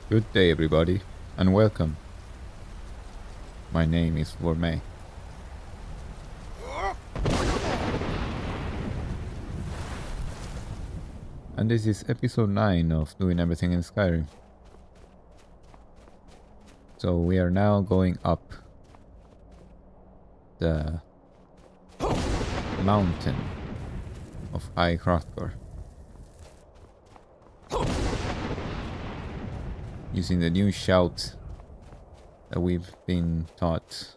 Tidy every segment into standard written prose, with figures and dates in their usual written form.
Good day, everybody, and welcome. My name is Vormay. And this is episode 9 of Doing Everything in Skyrim. So we are now going up the mountain of High Hrothgar, using the new shout that we've been taught.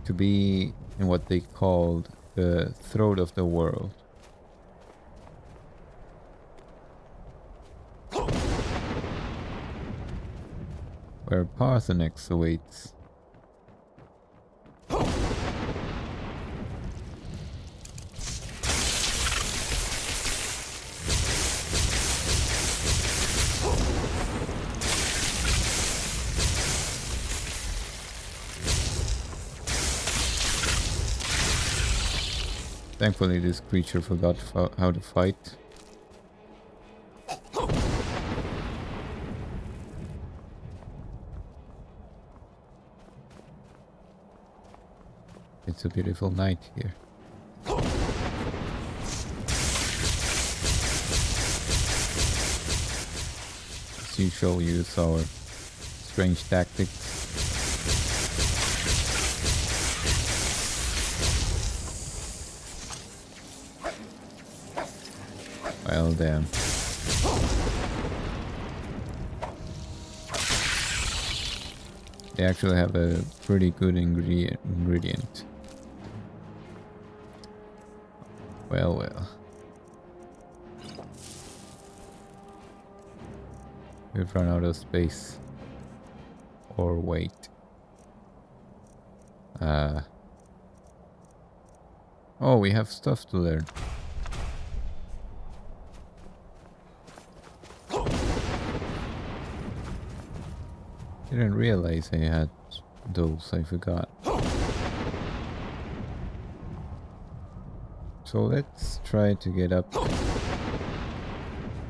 To be in what they called the throat of the world. Where Paarthurnax awaits. Thankfully, this creature forgot how to fight. It's a beautiful night here. As usual, use our strange tactics. Well, damn. They actually have a pretty good ingredient. Well. We've run out of space. Or weight. Oh, we have stuff to learn. Didn't realize I had those, I forgot. So let's try to get up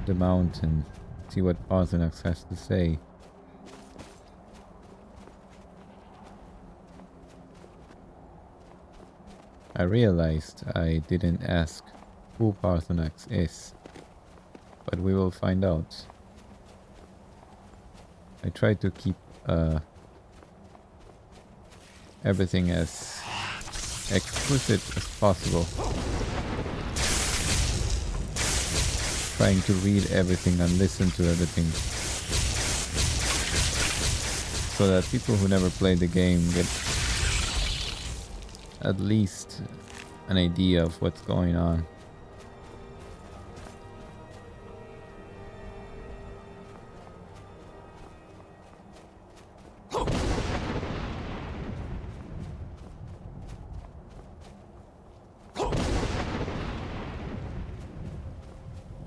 the mountain, see what Paarthurnax has to say. I realized I didn't ask who Paarthurnax is, but we will find out. I try to keep everything as explicit as possible. Trying to read everything and listen to everything. So that people who never played the game get at least an idea of what's going on.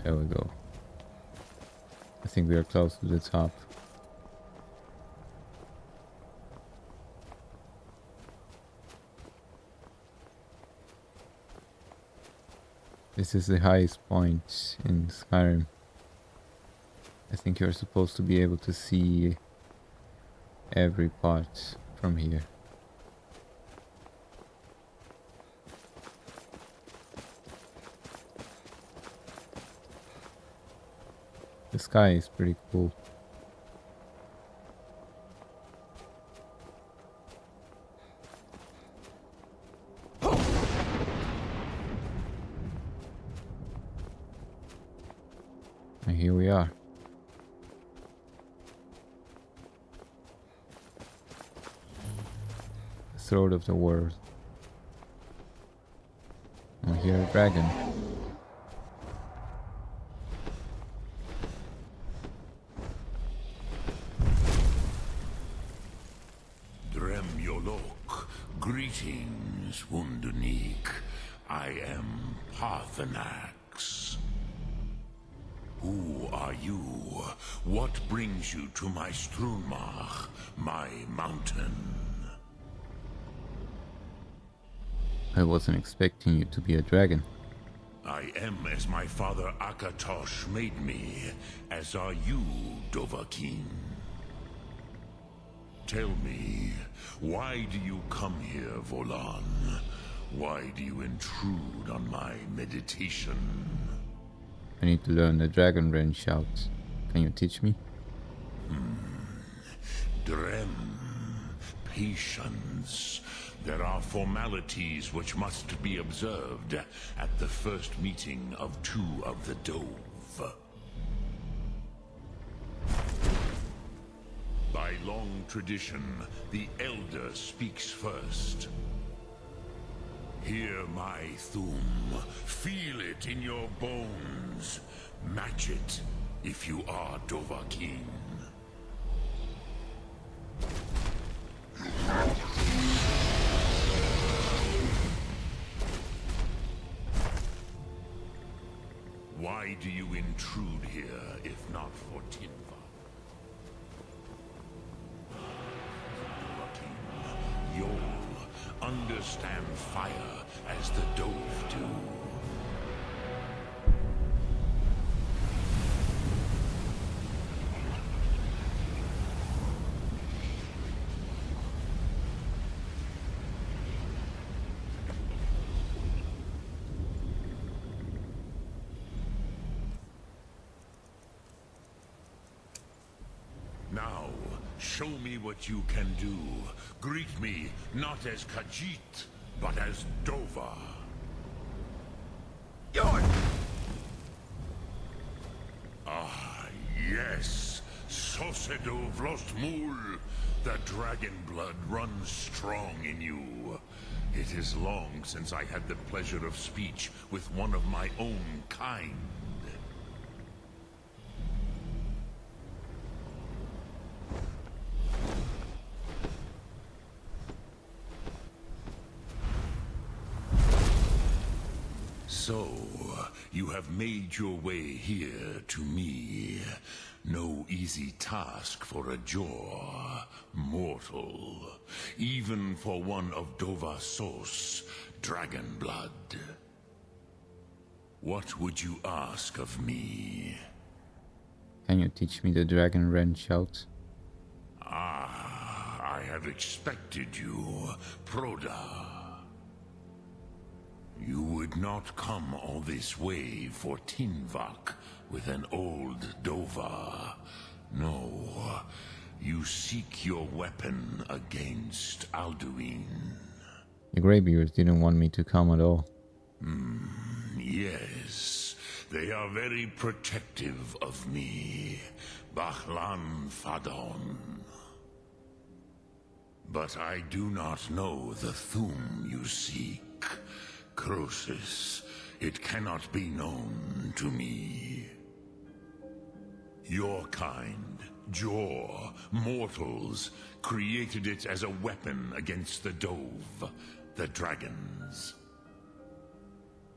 There we go. I think we are close to the top. This is the highest point in Skyrim. I think you're supposed to be able to see every part from here. The sky is pretty cool. And here we are. The throat of the world. And we hear a dragon. Greetings, Wunderneek. I am Paarthurnax. Who are you? What brings you to my Strunmach, my mountain? I wasn't expecting you to be a dragon. I am as my father Akatosh made me, as are you, Dovahkiin. Tell me, why do you come here, Volan? Why do you intrude on my meditation? I need to learn the dragon wren shout. Can you teach me? Drem, patience. There are formalities which must be observed at the first meeting of two of the Dove. By long tradition, the Elder speaks first. Hear my Thum. Feel it in your bones. Match it if you are Dovahkiin. Why do you intrude here, if not for Tinva? You'll understand fire as the Dove do. Now, show me what you can do. Greet me not as Khajiit, but as Dova. Ah, yes. Sosedo Vlostmul. The dragon blood runs strong in you. It is long since I had the pleasure of speech with one of my own kind. So, you have made your way here to me. No easy task for a Jor, mortal. Even for one of Dovahsos, dragon blood. What would you ask of me? Can you teach me the dragon wren shout? Ah, I have expected you, Proda. You would not come all this way for Tinvak with an old Dova. No, you seek your weapon against Alduin. The Greybeards didn't want me to come at all. Yes, they are very protective of me, Bahlan Fadon. But I do not know the Thum you seek. Croesus, it cannot be known to me. Your kind, Jor, mortals, created it as a weapon against the Dove, the dragons.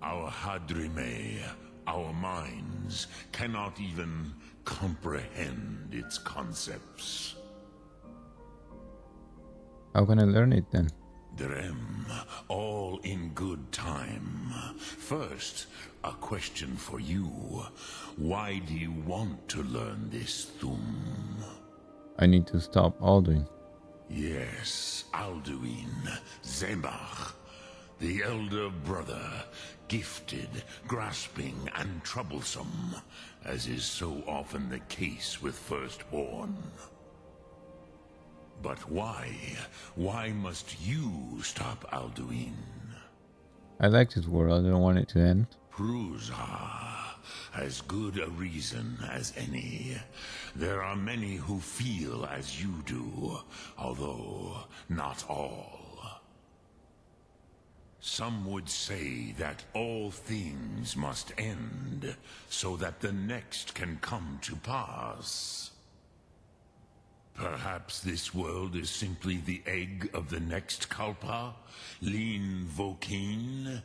Our Hadrime, our minds, cannot even comprehend its concepts. How can I learn it then? Drem, all in good time. First, a question for you. Why do you want to learn this Thum? I need to stop Alduin. Yes, Alduin, Zemach, the elder brother, gifted, grasping, and troublesome, as is so often the case with firstborn. But why? Why must you stop Alduin? I like this world, I don't want it to end. Prusa, as good a reason as any. There are many who feel as you do, although not all. Some would say that all things must end, so that the next can come to pass. Perhaps this world is simply the egg of the next Kalpa? Lean Vokeen?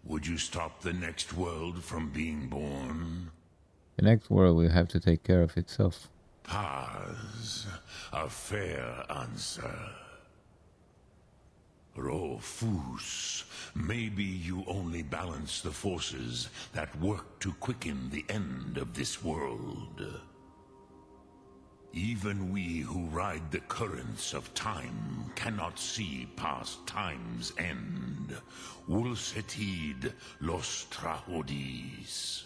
Would you stop the next world from being born? The next world will have to take care of itself. Paz, a fair answer. Rofus, Maybe you only balance the forces that work to quicken the end of this world. Even we who ride the currents of time cannot see past time's end. Wulsetid los trahodis.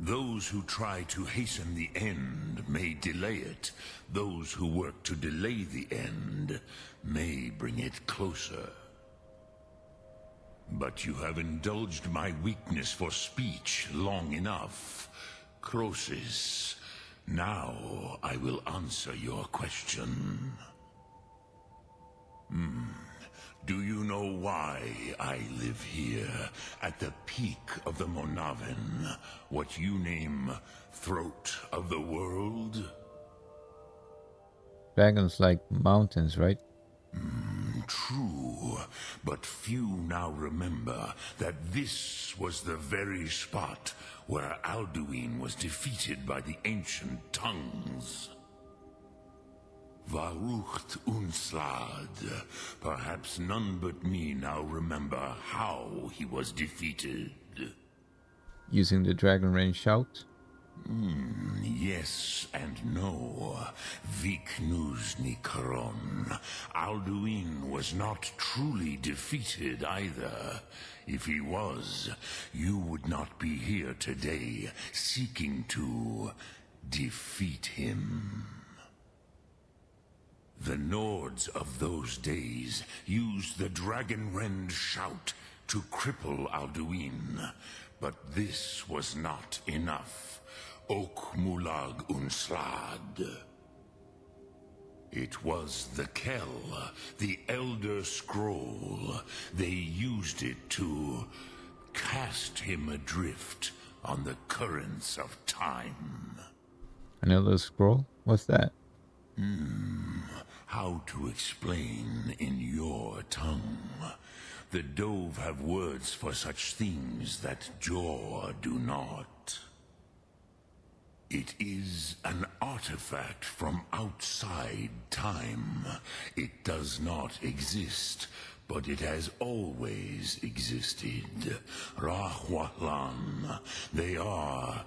Those who try to hasten the end may delay it. Those who work to delay the end may bring it closer. But you have indulged my weakness for speech long enough. Croesus, now I will answer your question. Do you know why I live here, at the peak of the Monavin, what you name throat of the world? Dragons like mountains, right? True, but few now remember that this was the very spot where Alduin was defeated by the ancient tongues. Varucht Unslad. Perhaps none but me now remember how he was defeated. Using the dragon range shout? Yes and no. Viknuzny Karon. Alduin was not truly defeated either. If he was, you would not be here today seeking to defeat him. The Nords of those days used the Dragonrend shout to cripple Alduin, but this was not enough. Ok Mulag Unslad. It was the Kell, the Elder Scroll. They used it to cast him adrift on the currents of time. An elder scroll? What's that? How to explain in your tongue? The Dove have words for such things that Jor do not. It is an artifact from outside time. It does not exist, but it has always existed. Rahwahlan. They are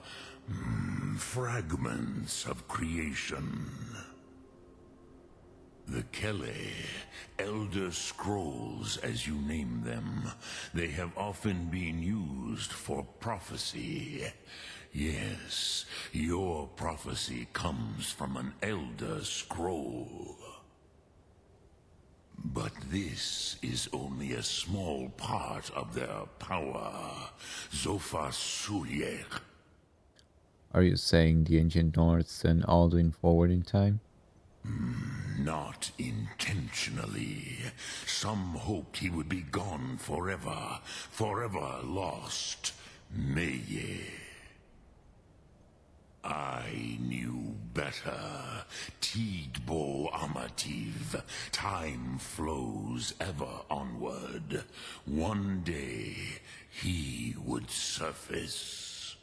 fragments of creation. The Kele, Elder Scrolls as you name them, they have often been used for prophecy. Yes, your prophecy comes from an Elder Scroll. But this is only a small part of their power. Zofa Suyer. Are you saying the ancient North sent Alduin forward in time? Not intentionally. Some hoped he would be gone forever, forever lost. Meye. I knew better. Tidbo Amativ. Time flows ever onward. One day, he would surface.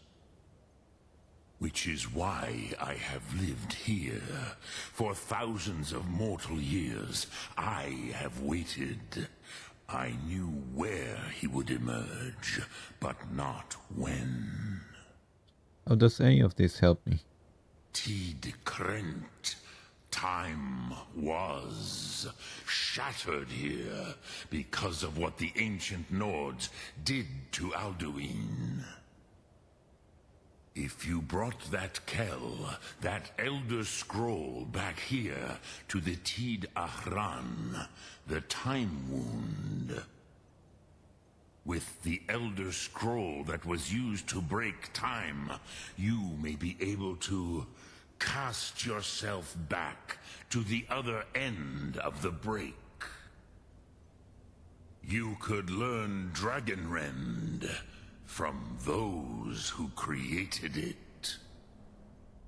Which is why I have lived here. For thousands of mortal years, I have waited. I knew where he would emerge, but not when. How does any of this help me? Tid Krent. Time was shattered here because of what the ancient Nords did to Alduin. If you brought that Kell, that Elder Scroll back here to the Tid Ahran, the Time Wound, with the Elder Scroll that was used to break time, you may be able to cast yourself back to the other end of the break. You could learn Dragonrend from those who created it.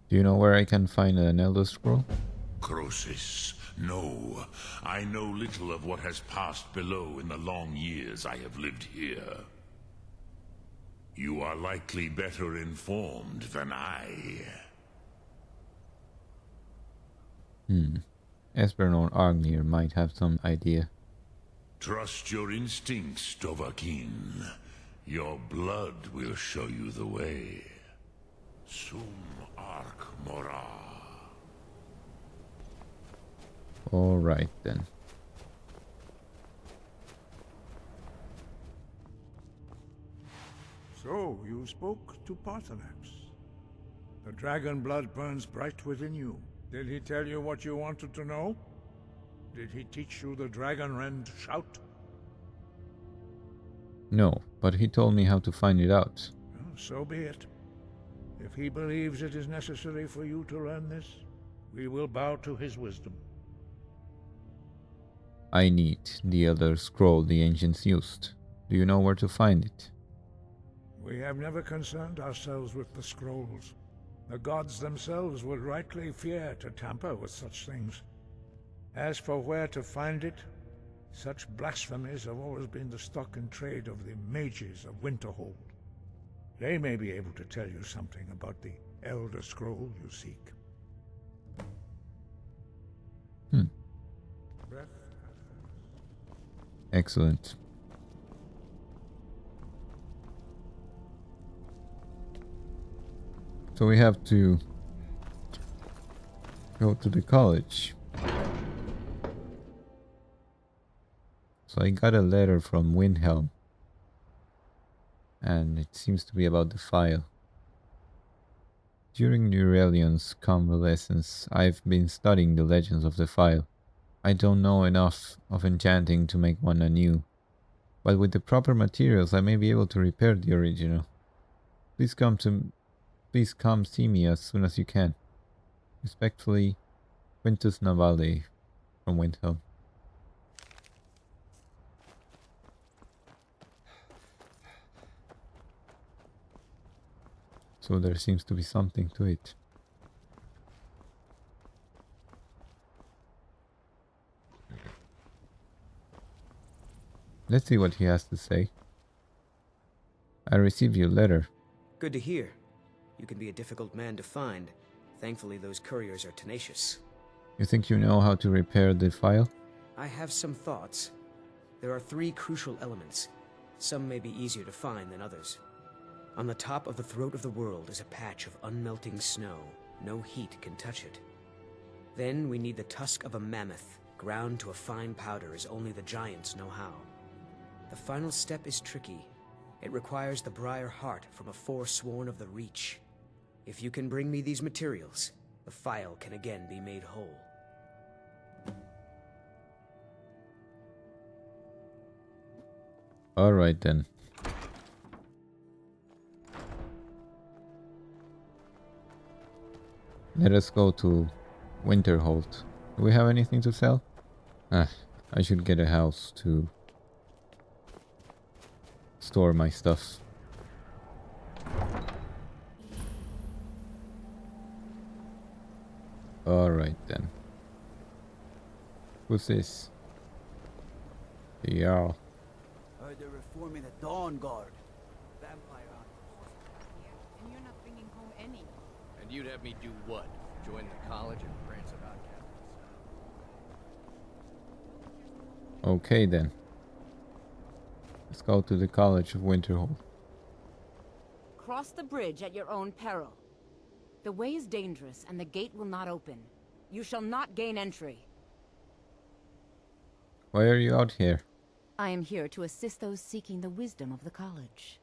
Do you know where I can find an elder scroll? Croesus, no. I know little of what has passed below in the long years I have lived here. You are likely better informed than I. Esbern or Argnir might have some idea. Trust your instincts, Dovahkiin. Your blood will show you the way. Sum Ark Mora. Alright then. So, you spoke to Paarthurnax. The dragon blood burns bright within you. Did he tell you what you wanted to know? Did he teach you the dragon rend shout? No, but he told me how to find it out. Well, so be it. If he believes it is necessary for you to learn this, we will bow to his wisdom. I need the Elder Scroll the ancients used. Do you know where to find it? We have never concerned ourselves with the scrolls. The gods themselves would rightly fear to tamper with such things. As for where to find it, such blasphemies have always been the stock and trade of the mages of Winterhold. They may be able to tell you something about the Elder Scroll you seek. Excellent. So we have to go to the college. So I got a letter from Windhelm, and it seems to be about the file. During Nurelion's convalescence, I've been studying the legends of the file. I don't know enough of enchanting to make one anew, but with the proper materials I may be able to repair the original. Please come see me as soon as you can. Respectfully, Quintus Navale from Windhelm. So there seems to be something to it. Let's see what he has to say. I received your letter. Good to hear. You can be a difficult man to find. Thankfully, those couriers are tenacious. You think you know how to repair the file? I have some thoughts. There are 3 crucial elements. Some may be easier to find than others. On the top of the throat of the world is a patch of unmelting snow. No heat can touch it. Then we need the tusk of a mammoth, ground to a fine powder as only the giants know how. The final step is tricky. It requires the briar heart from a forsworn of the Reach. If you can bring me these materials, the file can again be made whole. Alright then. Let us go to Winterhold. Do we have anything to sell? I should get a house to store my stuff. Alright then. Who's this? The Jarl. Heard they're reforming the Dawn Guard. Vampire hunters. And you're not bringing home any. And you'd have me do what? Join the college and prance about captains? Okay then. Let's go to the College of Winterhold. Cross the bridge at your own peril. The way is dangerous, and the gate will not open. You shall not gain entry. Why are you out here? I am here to assist those seeking the wisdom of the college.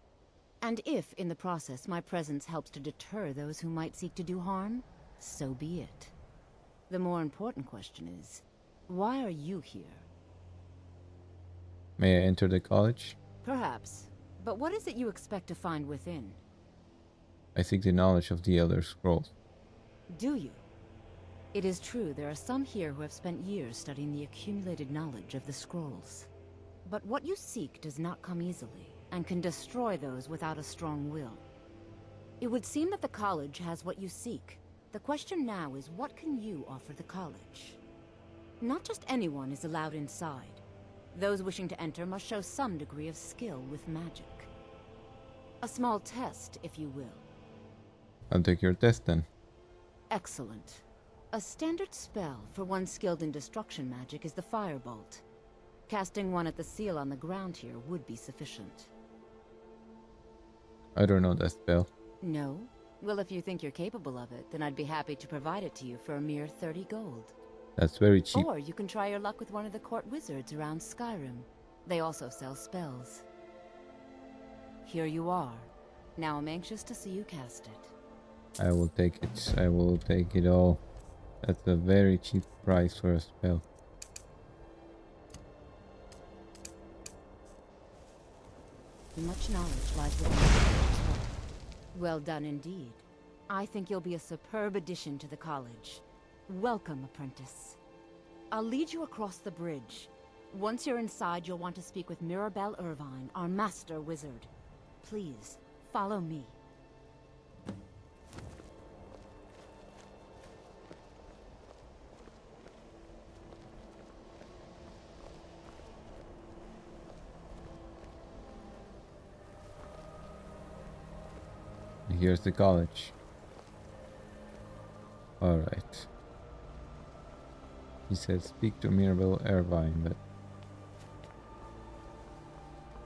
And if, in the process, my presence helps to deter those who might seek to do harm, so be it. The more important question is, why are you here? May I enter the college? Perhaps. But what is it you expect to find within? I seek the knowledge of the Elder Scrolls. Do you? It is true there are some here who have spent years studying the accumulated knowledge of the scrolls. But what you seek does not come easily, and can destroy those without a strong will. It would seem that the college has what you seek. The question now is, what can you offer the college? Not just anyone is allowed inside. Those wishing to enter must show some degree of skill with magic. A small test, if you will. I'll take your test then. Excellent. A standard spell for one skilled in destruction magic is the Firebolt. Casting one at the seal on the ground here would be sufficient. I don't know that spell. No? Well, if you think you're capable of it, then I'd be happy to provide it to you for a mere 30 gold. That's very cheap. Or you can try your luck with one of the court wizards around Skyrim. They also sell spells. Here you are. Now I'm anxious to see you cast it. I will take it. I will take it all. That's a very cheap price for a spell. Much knowledge lies within the college as well. Well done indeed. I think you'll be a superb addition to the college. Welcome, apprentice. I'll lead you across the bridge. Once you're inside, you'll want to speak with Mirabelle Irvine, our master wizard. Please, follow me. Here's the college. Alright. He said speak to Mirabelle Irvine, but...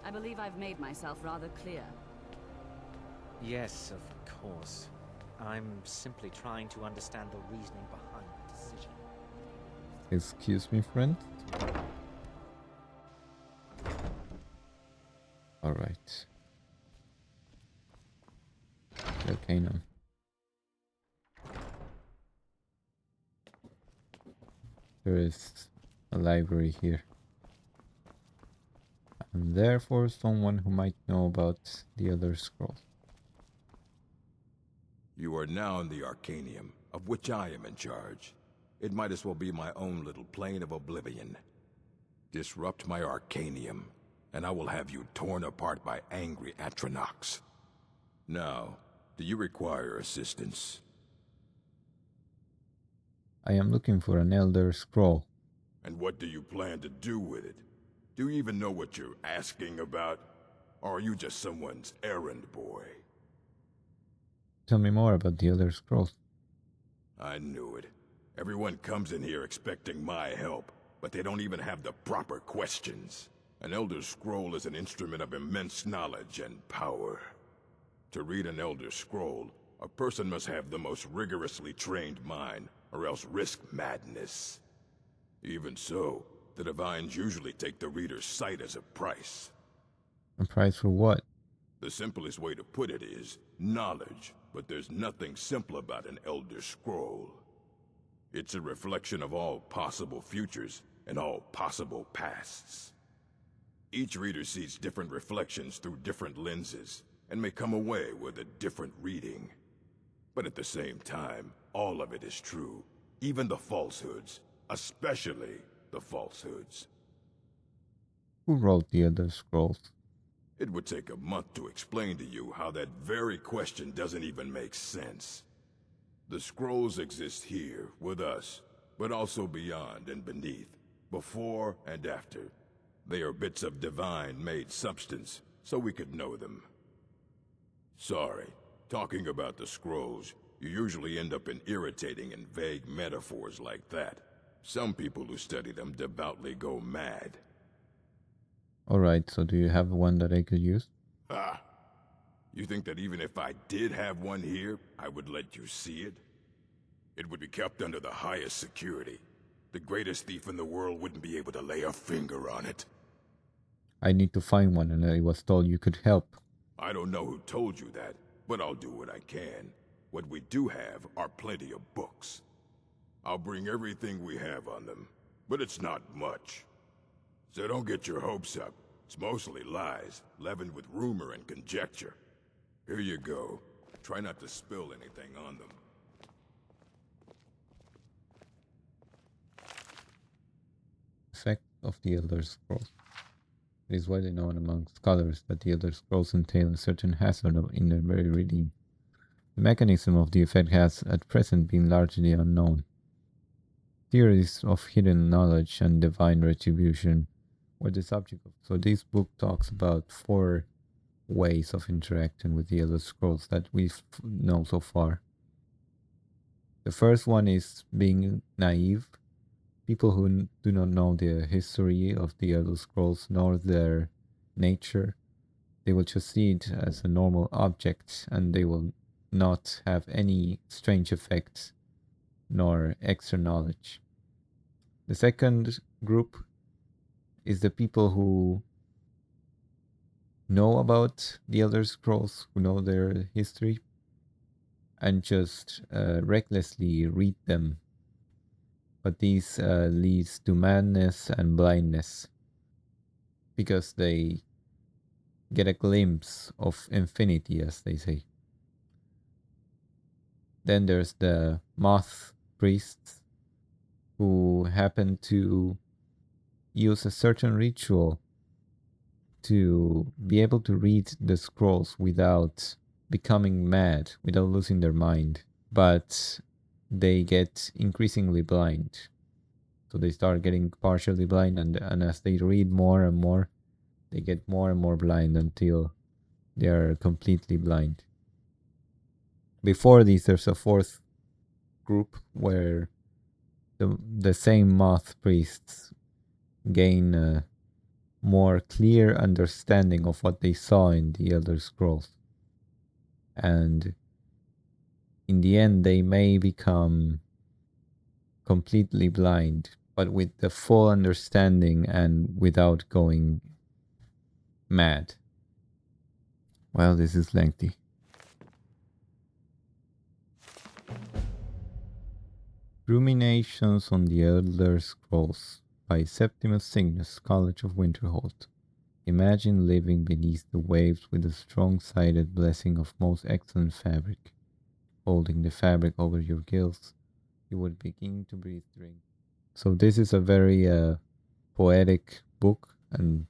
I believe I've made myself rather clear. Yes, of course. I'm simply trying to understand the reasoning behind the decision. Excuse me, friend? Alright. Arcanum. There is a library here. And therefore someone who might know about the Elder Scrolls. You are now in the Arcanium, of which I am in charge. It might as well be my own little plane of oblivion. Disrupt my Arcanium, and I will have you torn apart by angry Paarthurnax. Now, do you require assistance? I am looking for an Elder Scroll. And what do you plan to do with it? Do you even know what you're asking about? Or are you just someone's errand boy? Tell me more about the Elder Scrolls. I knew it. Everyone comes in here expecting my help, but they don't even have the proper questions. An Elder Scroll is an instrument of immense knowledge and power. To read an Elder Scroll, a person must have the most rigorously trained mind, or else risk madness. Even so, the Divines usually take the reader's sight as a price. A price for what? The simplest way to put it is knowledge, but there's nothing simple about an Elder Scroll. It's a reflection of all possible futures and all possible pasts. Each reader sees different reflections through different lenses, and may come away with a different reading. But at the same time, all of it is true, even the falsehoods, especially the falsehoods. Who wrote the Elder Scrolls? It would take a month to explain to you how that very question doesn't even make sense. The scrolls exist here, with us, but also beyond and beneath, before and after. They are bits of divine-made substance, so we could know them. Sorry, talking about the scrolls, you usually end up in irritating and vague metaphors like that. Some people who study them devoutly go mad. Alright, so do you have one that I could use? Ah! You think that even if I did have one here, I would let you see it? It would be kept under the highest security. The greatest thief in the world wouldn't be able to lay a finger on it. I need to find one, and I was told you could help. I don't know who told you that, but I'll do what I can. What we do have are plenty of books. I'll bring everything we have on them, but it's not much. So don't get your hopes up. It's mostly lies, leavened with rumor and conjecture. Here you go. Try not to spill anything on them. Effect of the Elder Scrolls. It is widely known among scholars that the Elder Scrolls entail a certain hazard in their very reading. The mechanism of the effect has, at present, been largely unknown. Theories of hidden knowledge and divine retribution were the subject of. So this book talks about 4 ways of interacting with the Elder Scrolls that we know so far. The first one is being naive. people who do not know the history of the Elder Scrolls nor their nature, they will just see it as a normal object and they will not have any strange effects nor extra knowledge. The second group is the people who know about the Elder Scrolls, who know their history, and just recklessly read them. But these leads to madness and blindness, because they get a glimpse of infinity, as they say. Then there's the moth priests, who happen to use a certain ritual to be able to read the scrolls without becoming mad, without losing their mind. But they get increasingly blind. So they start getting partially blind, and as they read more and more, they get more and more blind until they are completely blind. Before these, there's a fourth group where the same moth priests gain a more clear understanding of what they saw in the Elder Scrolls. And in the end, they may become completely blind, but with the full understanding and without going mad. Well, this is lengthy. Ruminations on the Elder Scrolls by Septimus Cygnus, College of Winterhold. Imagine living beneath the waves with the strong-sided blessing of most excellent fabric. Holding the fabric over your gills, you would begin to breathe drink. So this is a very poetic book, and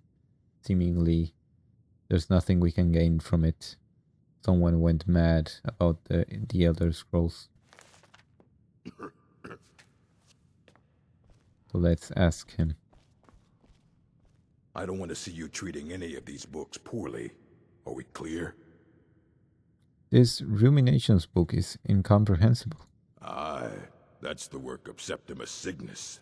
seemingly there's nothing we can gain from it. Someone went mad about the Elder Scrolls. So let's ask him. I don't want to see you treating any of these books poorly. Are we clear? This Ruminations book is incomprehensible. Aye, that's the work of Septimus Cygnus.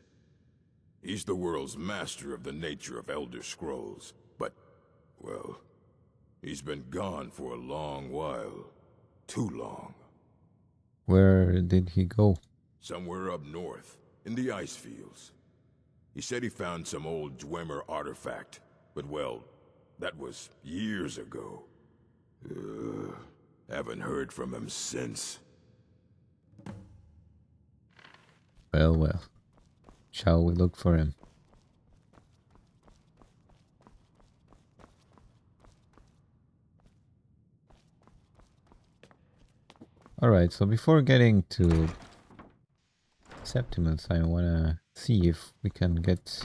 He's the world's master of the nature of Elder Scrolls, but, well, he's been gone for a long while. Too long. Where did he go? Somewhere up north, in the ice fields. He said he found some old dwemer artifact, but well, that was years ago. Haven't heard from him since. Well, well. Shall we look for him? Alright, so before getting to Septimus, I wanna see if we can get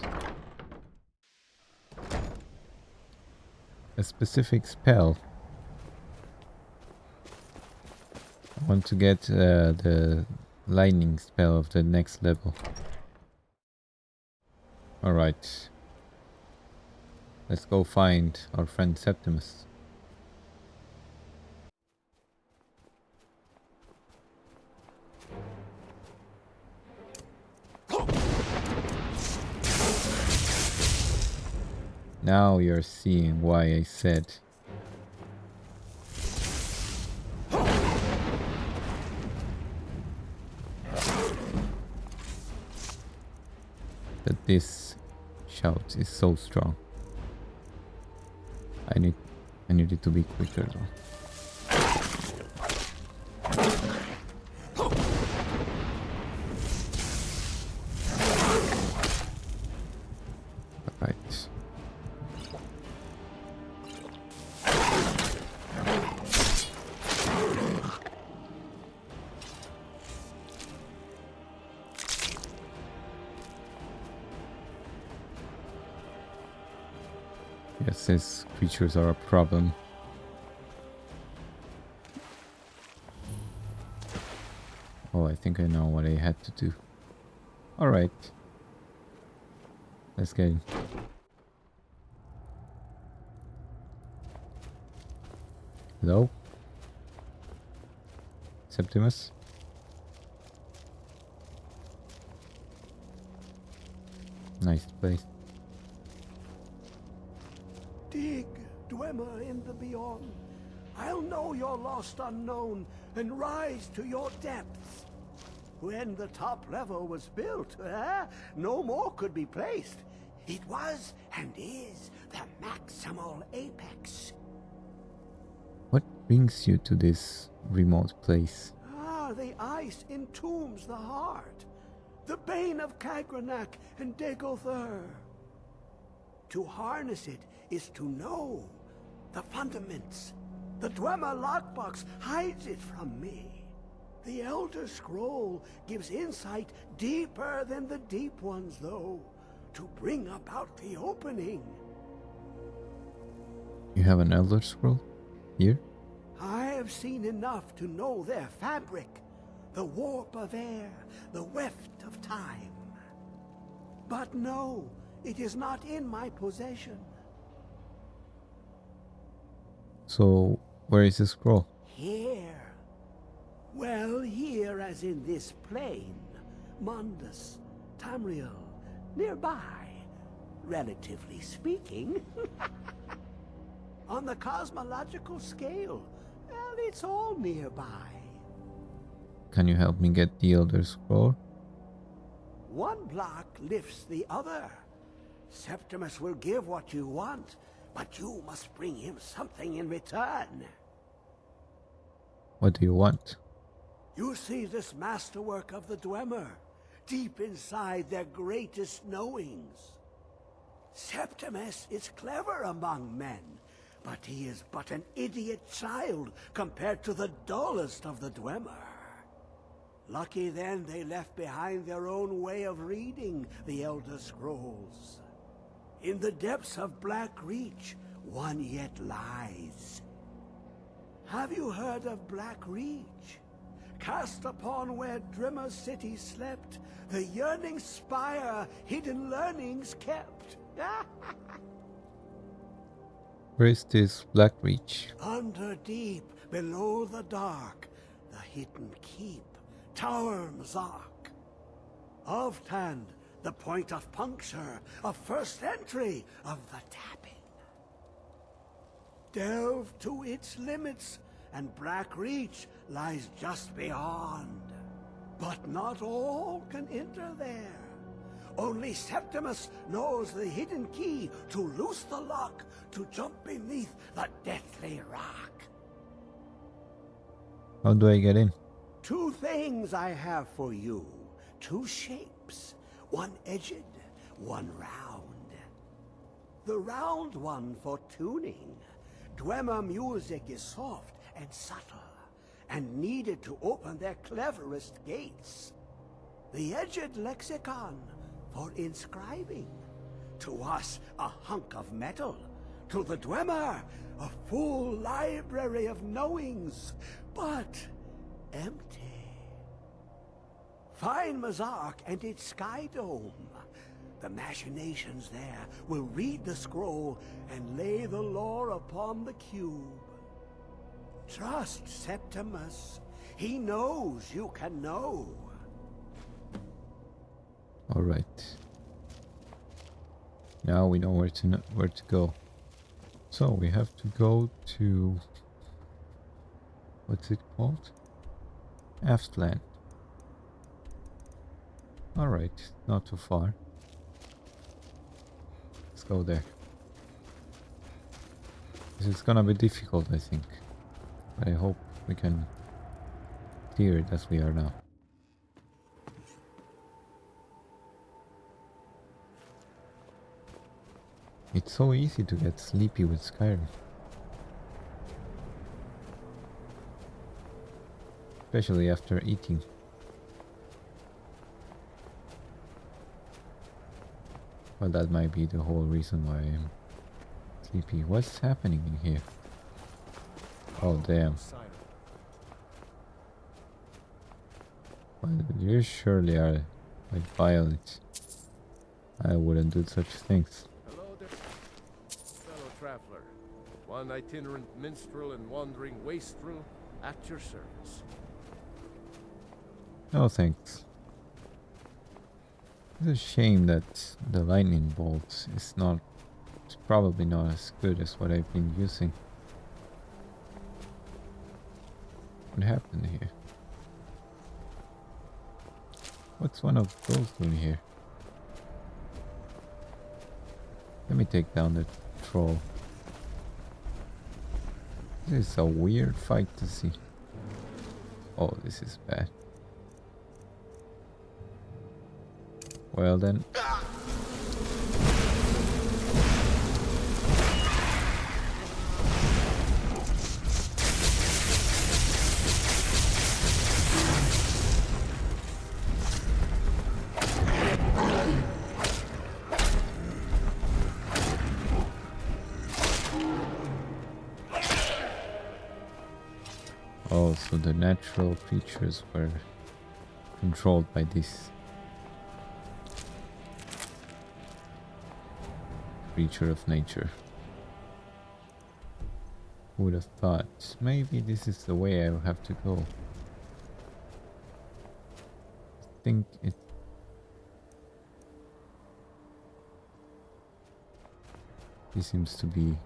a specific spell. I want to get the lightning spell of the next level. Alright. Let's go find our friend Septimus. Now you're seeing why I said that this shout is so strong. I need it to be quicker though. Right. Yes, these creatures are a problem. Oh, I think I know what I had to do. Alright. Let's get in. Hello? Septimus? Nice place. Dig, dwemer in the beyond. I'll know your lost unknown and rise to your depths. When the top level was built, no more could be placed. It was and is the maximal apex. What brings you to this remote place? The ice entombs the heart. The bane of Paarthurnax and Degolthur. To harness it is to know the fundaments. The dwemer lockbox hides it from me. The Elder Scroll gives insight deeper than the deep ones, though, to bring about the opening. You have an Elder Scroll? Here? I have seen enough to know their fabric, the warp of air, the weft of time. But no, it is not in my possession. So, where is the scroll? Here. Well, here as in this plain. Mundus, Tamriel, nearby, relatively speaking. On the cosmological scale, well, it's all nearby. Can you help me get the Elder Scroll? One block lifts the other. Septimus will give what you want, but you must bring him something in return. What do you want? You see this masterwork of the Dwemer, deep inside their greatest knowings. Septimus is clever among men, but he is but an idiot child compared to the dullest of the Dwemer. Lucky then they left behind their own way of reading the Elder Scrolls. In the depths of Black Reach, one yet lies. Have you heard of Black Reach? Cast upon where Dwemer city slept, the yearning spire hidden learnings kept. Where is this Black Reach? Under deep, below the dark, the hidden keep, Tower Mazark. Oftand, the point of puncture, of first entry, of the tapping. Delve to its limits, and Black Reach lies just beyond. But not all can enter there. Only Septimus knows the hidden key to loose the lock, to jump beneath the deathly rock. How do I get in? 2 things I have for you. 2 shapes. One edged, one round. The round one for tuning. Dwemer music is soft and subtle, and needed to open their cleverest gates. The edged lexicon for inscribing. To us, a hunk of metal. To the Dwemer, a full library of knowings, but empty. Find Mazark and its sky dome. The machinations there will read the scroll and lay the lore upon the cube. Trust Septimus. He knows you can know. All right. Now we know where to go. So we have to go to, what's it called? Aftland. All right, not too far. Let's go there. This is gonna be difficult, I think, but I hope we can clear it as we are now. It's so easy to get sleepy with Skyrim. Especially after eating. Well, that might be the whole reason why I'm sleepy. What's happening in here? Oh, damn. Well, you surely are like violent. I wouldn't do such things. Hello there, fellow traveler. One itinerant minstrel and wandering wastrel at your service. No thanks. It's a shame that the lightning bolt is not, it's probably not as good as what I've been using. What happened here? What's one of those doing here? Let me take down the troll. This is a weird fight to see. Oh, this is bad. Well then. Oh, so the natural creatures were controlled by this creature of nature. Who would have thought? Maybe this is the way I'll have to go. I think it... This seems to be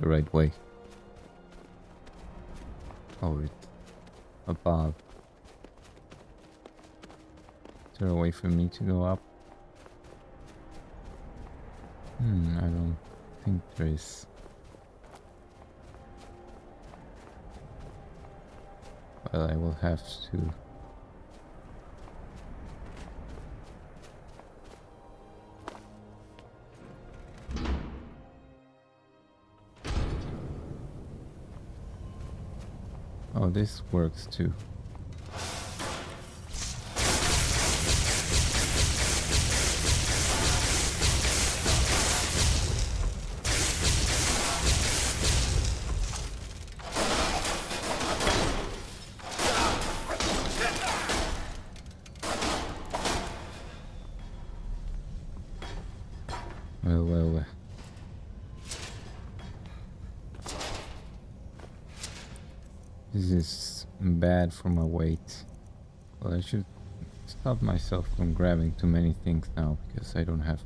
the right way. Oh, it's above. Is there a way for me to go up? I don't think there is. Well, I will have to. Oh, this works too. Well. This is bad for my weight. Well, I should stop myself from grabbing too many things now, because I don't have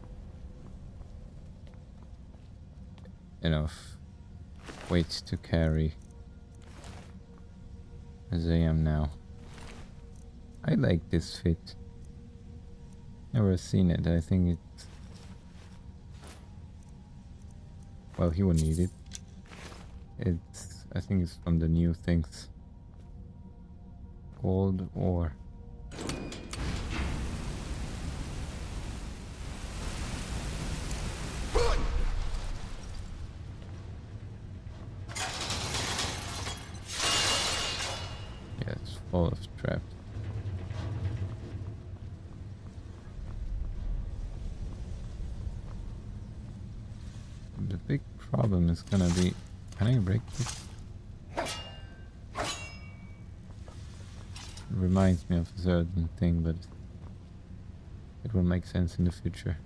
enough weight to carry as I am now. I like this fit. Never seen it. I think it's... Well, he won't need it. I think it's from the new things. Gold ore. Yeah, it's full of traps. The big problem is gonna be... Can I break this? It reminds me of a certain thing, but it will make sense in the future.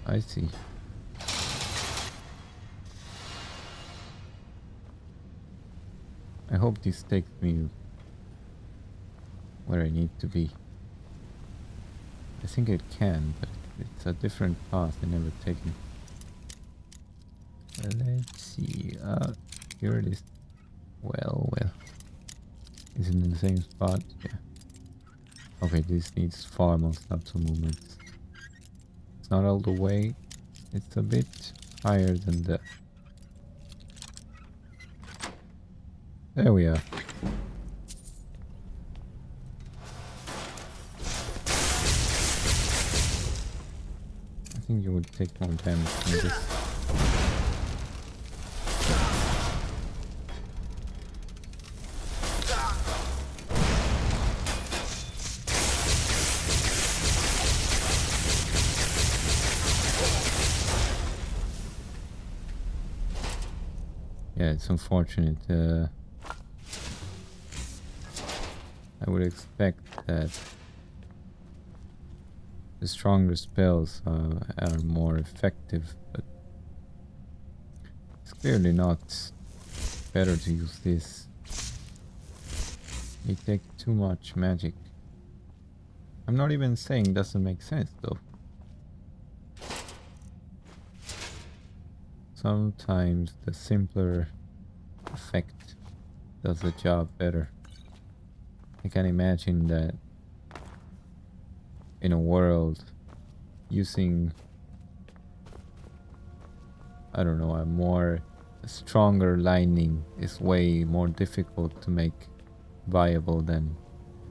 I see. I hope this takes me where I need to be. I think it can, but it's a different path I never taken. Let's see. Here it is. Well. Is it in the same spot? Yeah. Okay, this needs far more lateral movements. It's not all the way. It's a bit higher than the... There we are. I think you would take more damage from this. Yeah, it's unfortunate. I would expect that the stronger spells are more effective, but it's clearly not better to use this. It takes too much magic. I'm not even saying it doesn't make sense though. Sometimes the simpler effect does the job better. I can imagine that in a world using, I don't know, a stronger lightning is way more difficult to make viable than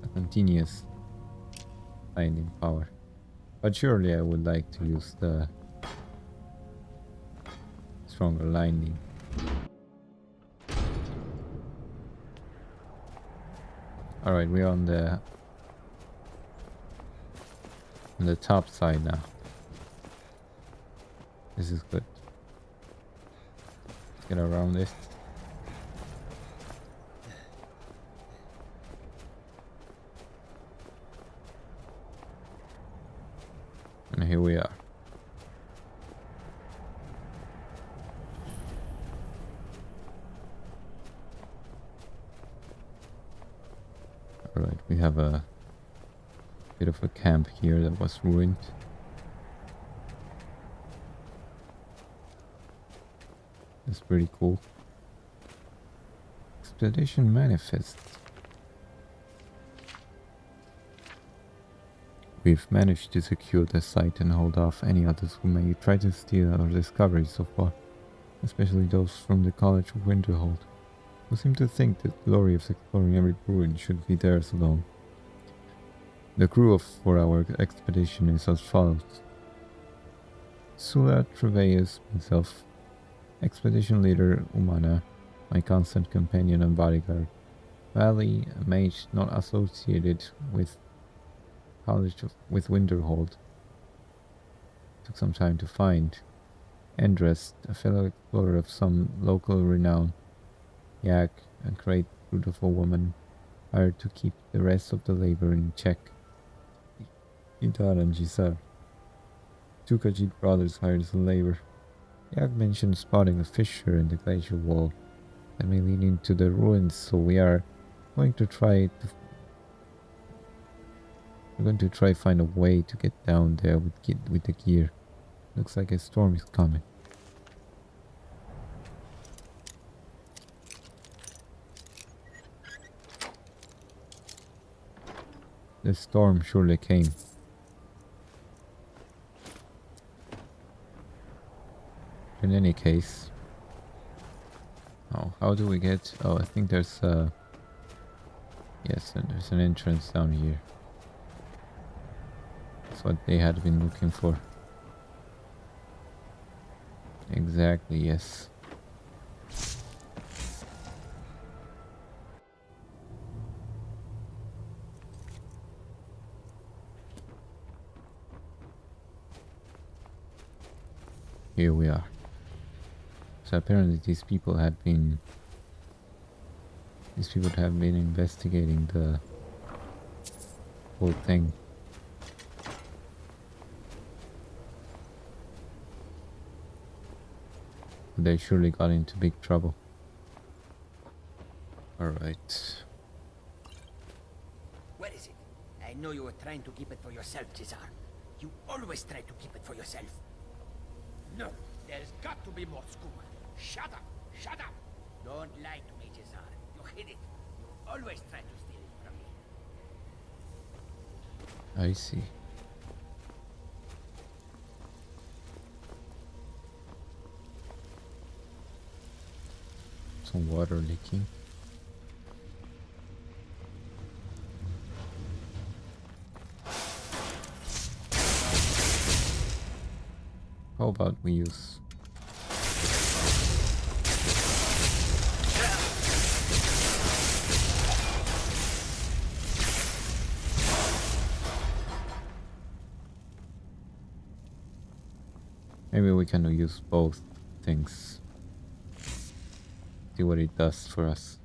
a continuous lightning power. But surely I would like to use the stronger lightning. Alright, we're on the top side now. This is good. Let's get around this. And here we are. Alright, we have a bit of a camp here that was ruined. That's pretty cool. Expedition manifest. We've managed to secure the site and hold off any others who may try to steal our discoveries so far, especially those from the College of Winterhold, who seem to think that the glory of exploring every ruin should be theirs alone. The crew for our expedition is as follows: Sula Treveus, myself, expedition leader Umana, my constant companion and bodyguard, Valley, a mage not associated with with Winterhold. Took some time to find. Endrest, a fellow explorer of some local renown. Yak, a great brute of a woman, hired to keep the rest of the labor in check. Idar and Gisar, two Khajiit brothers hired as labor. Yak mentioned spotting a fissure in the glacier wall that may lead into the ruins, so we are going to try find a way to get down there with the gear. Looks like a storm is coming. The storm surely came. In any case, how do we get? Oh, I think there's yes, and there's an entrance down here. That's what they had been looking for. Exactly, yes. Here we are. So apparently these people have been investigating the whole thing. They surely got into big trouble. Alright. Where is it? I know you were trying to keep it for yourself, Cesar. You always try to keep it for yourself. No, there's got to be more skooma. Shut up! Shut up! Don't lie to me, Cesar. You hid it. You always try to steal it from me. I see. Some water leaking. How about we use maybe we can use both things. See what it does for us.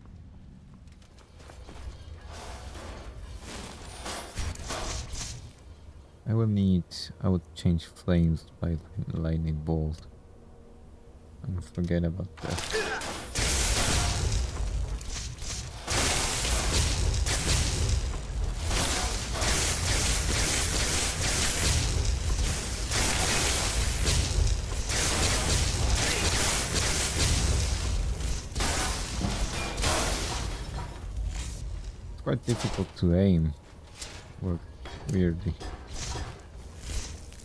I would change flames by lightning bolt. And forget about that. quite difficult to aim. Work weirdly.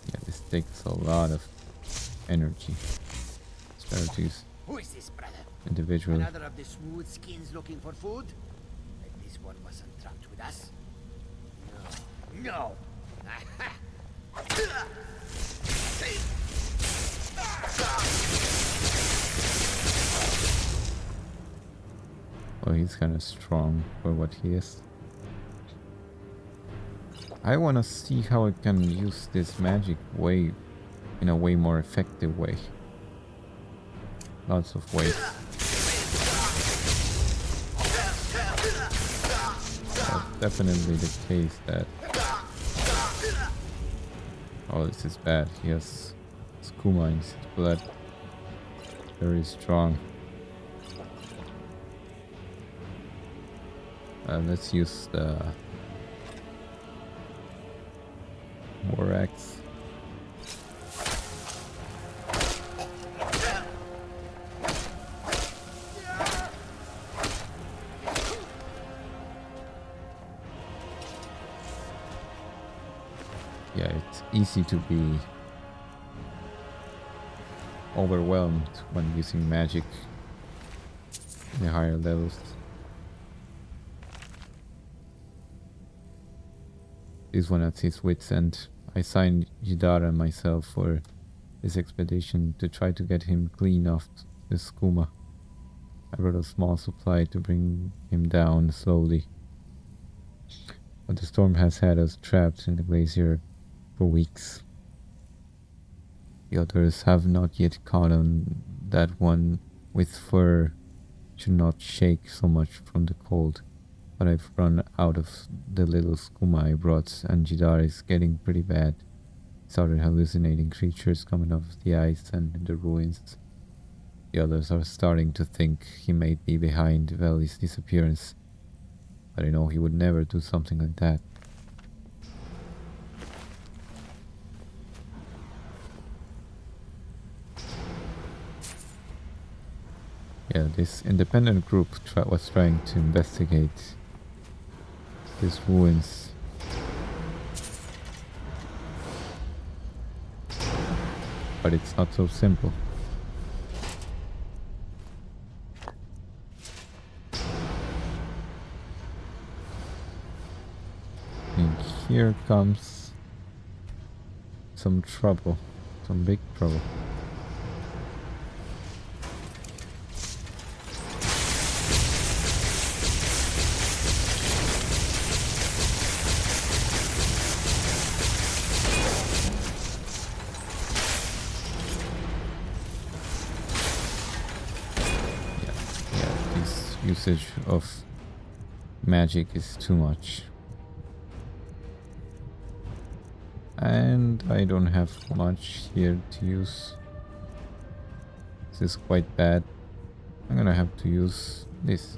Yeah, this takes a lot of energy. Start to use Who is this, brother? individually. Another of the smooth skins looking for food? Like this one wasn't trapped with us? No. No! Well, he's kind of strong for what he is. I want to see how I can use this magic way in a way more effective way. Lots of ways. That's definitely the case that... Oh, this is bad. He has skooma in his blood. Very strong. Let's use the war axe. Yeah, it's easy to be overwhelmed when using magic in the higher levels. This one at his wit's end. I signed Jidara myself for this expedition to try to get him clean off the skooma. I brought a small supply to bring him down slowly. But the storm has had us trapped in the glacier for weeks. The others have not yet caught on that one with fur should not shake so much from the cold. But I've run out of the little skooma I brought, and Jidar is getting pretty bad. He started hallucinating creatures coming off the ice and in the ruins. The others are starting to think he may be behind Veli's disappearance, but I know he would never do something like that. Yeah, this independent group was trying to investigate these ruins. But it's not so simple. And here comes some trouble, some big trouble. Usage of magic is too much, and I don't have much here to use. This is quite bad. I'm gonna have to use this.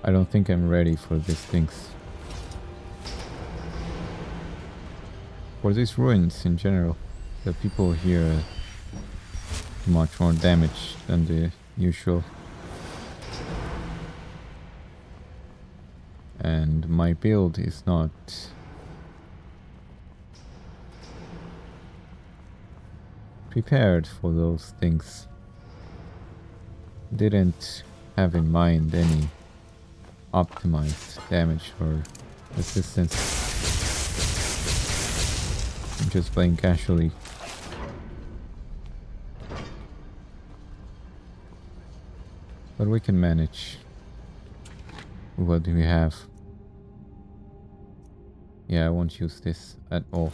I don't think I'm ready for these things. For these ruins in general, the people here do much more damage than the usual. And my build is not prepared for those things. Didn't have in mind any optimized damage or resistance. I'm just playing casually. But we can manage. What do we have? Yeah, I won't use this at all.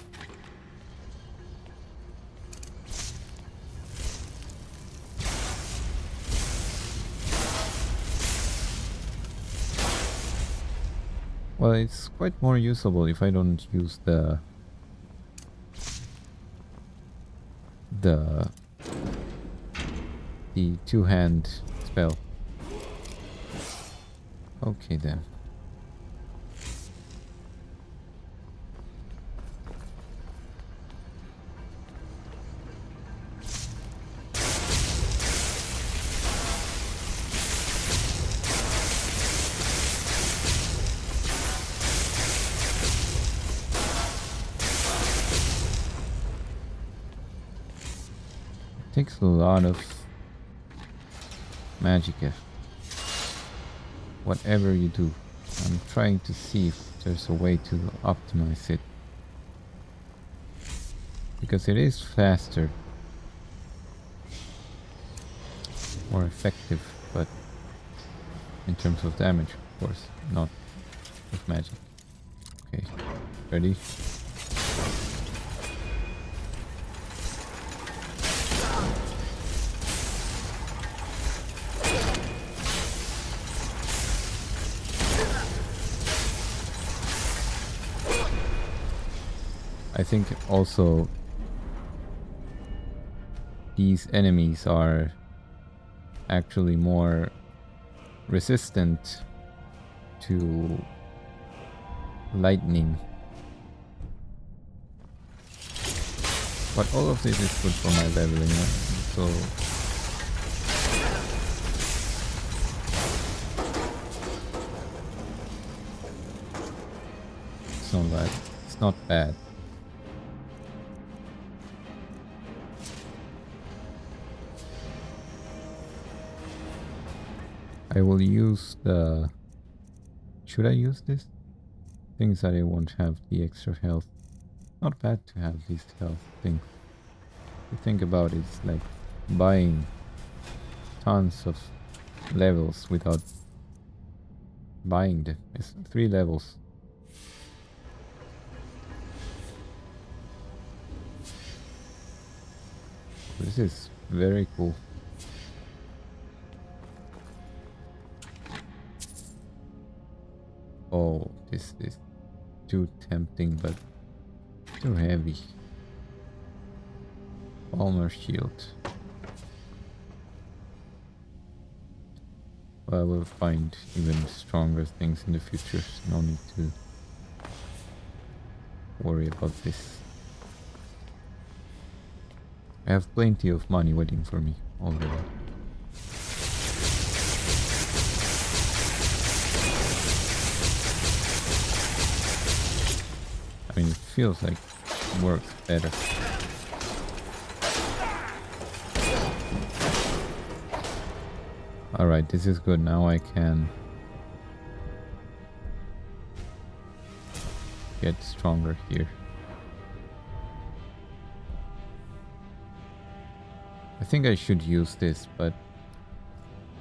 Well, it's quite more usable if I don't use the two-hand spell. Okay then. Takes a lot of magic. Whatever you do, I'm trying to see if there's a way to optimize it. Because it is faster, more effective, but in terms of damage, of course, not with magic. Okay, ready? I think also these enemies are actually more resistant to lightning. But all of this is good for my leveling, so it's not bad. It's not bad. I will use the... Should I use this? Things that I won't have the extra health. Not bad to have these health things. If you think about it, it's like buying tons of levels without buying them. It's 3 levels. This is very cool. Oh, this is too tempting, but too heavy. Armor shield. Well, I will find even stronger things in the future. No need to worry about this. I have plenty of money waiting for me already. I mean, it feels like it works better. Alright, this is good. Now I can get stronger here. I think I should use this, but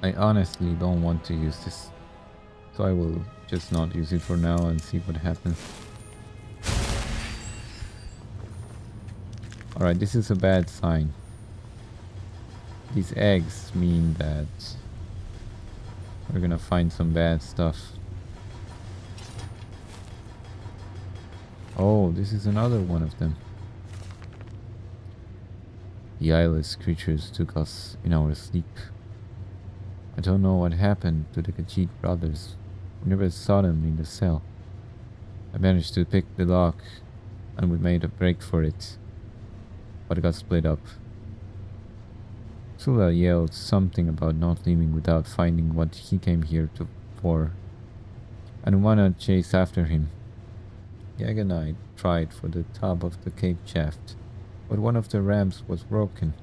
I honestly don't want to use this. So I will just not use it for now and see what happens. Alright, this is a bad sign. These eggs mean that we're gonna find some bad stuff. Oh, this is another one of them. The eyeless creatures took us in our sleep. I don't know what happened to the Khajiit brothers. We never saw them in the cell. I managed to pick the lock and we made a break for it, but it got split up. Sula yelled something about not leaving without finding what he came here for, and wanna chase after him. Yag and I tried for the top of the cave shaft, but one of the ramps was broken.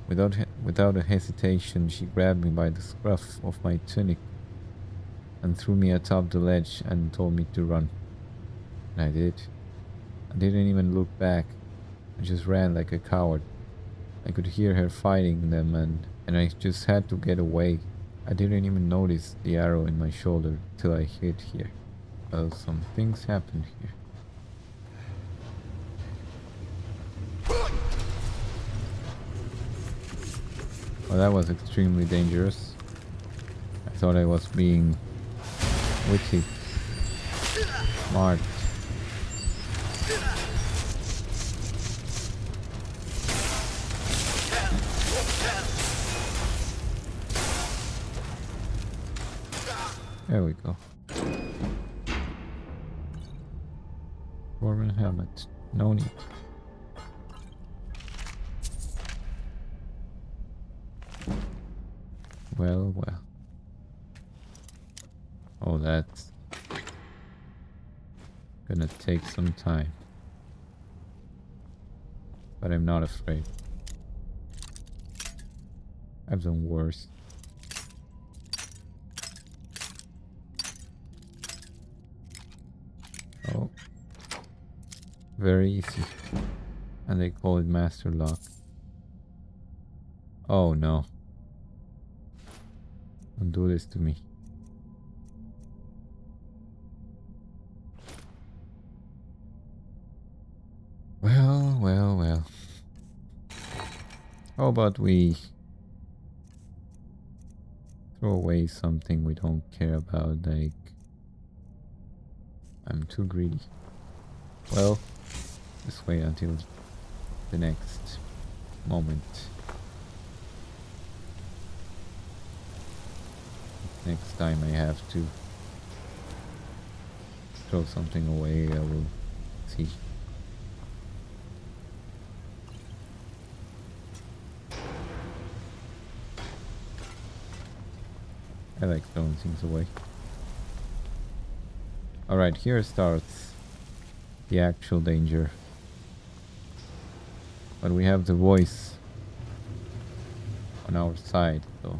Without a hesitation, she grabbed me by the scruff of my tunic and threw me atop the ledge and told me to run. And I did. I didn't even look back. I just ran like a coward. I could hear her fighting them and I just had to get away. I didn't even notice the arrow in my shoulder till I hit here. Well, some things happened here. Well, that was extremely dangerous. I thought I was being witty, smart. There we go. Dwarven helmet. No need. Well, well. Oh, that's gonna take some time. But I'm not afraid. I've done worse. Oh. Very easy. And they call it Master Lock. Oh no. Don't do this to me. Well, well, well. How about we throw away something we don't care about, like... I'm too greedy. Well, just wait until the next moment. Next time I have to throw something away, I will see. I like throwing things away. Alright, here starts the actual danger. But we have the voice on our side, so...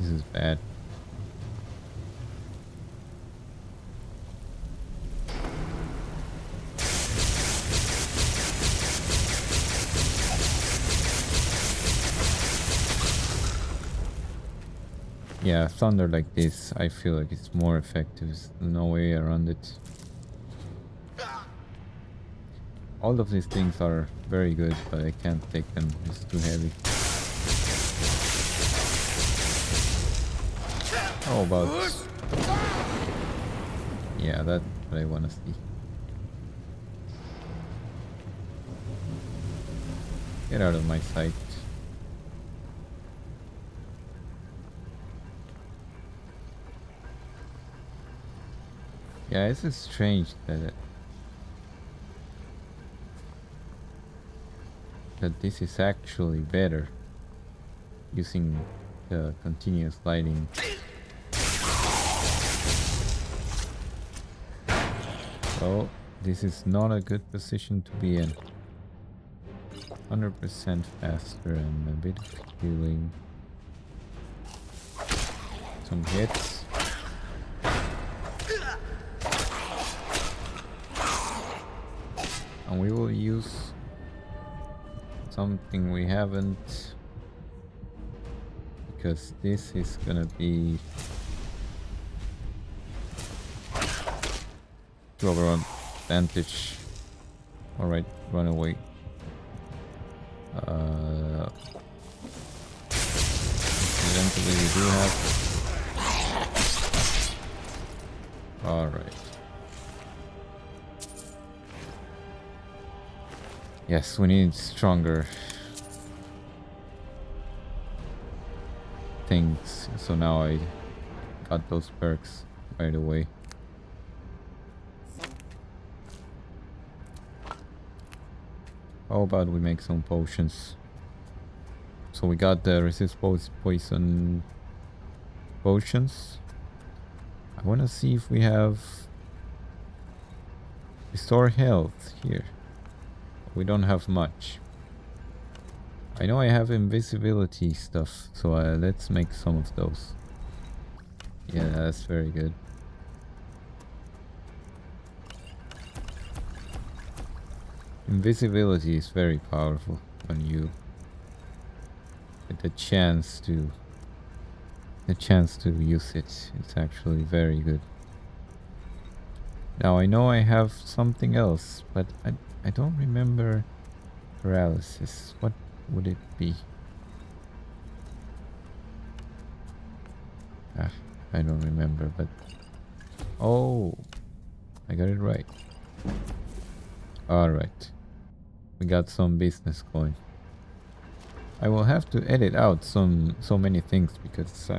This is bad. Yeah, thunder like this, I feel like it's more effective. There's no way around it. All of these things are very good, but I can't take them. It's too heavy. How about... Yeah, that's what I want to see. Get out of my sight. Yeah, it's strange that this is actually better using the continuous lighting. So this is not a good position to be in. 100% faster and a bit of healing. Some hits. And we will use something we haven't, because this is gonna be to our advantage. Alright, run away. Incidentally, we do have... Alright. Yes, we need stronger things, so now I got those perks right away. How about we make some potions? So we got the resist poison potions. I want to see if we have restore health here. We don't have much. I know I have invisibility stuff, so let's make some of those. Yeah, that's very good. Invisibility is very powerful when you get the chance to use it. It's actually very good. Now I know I have something else, but I don't remember paralysis. What would it be? I don't remember, but... Oh! I got it right. Alright. We got some business going. I will have to edit out so many things because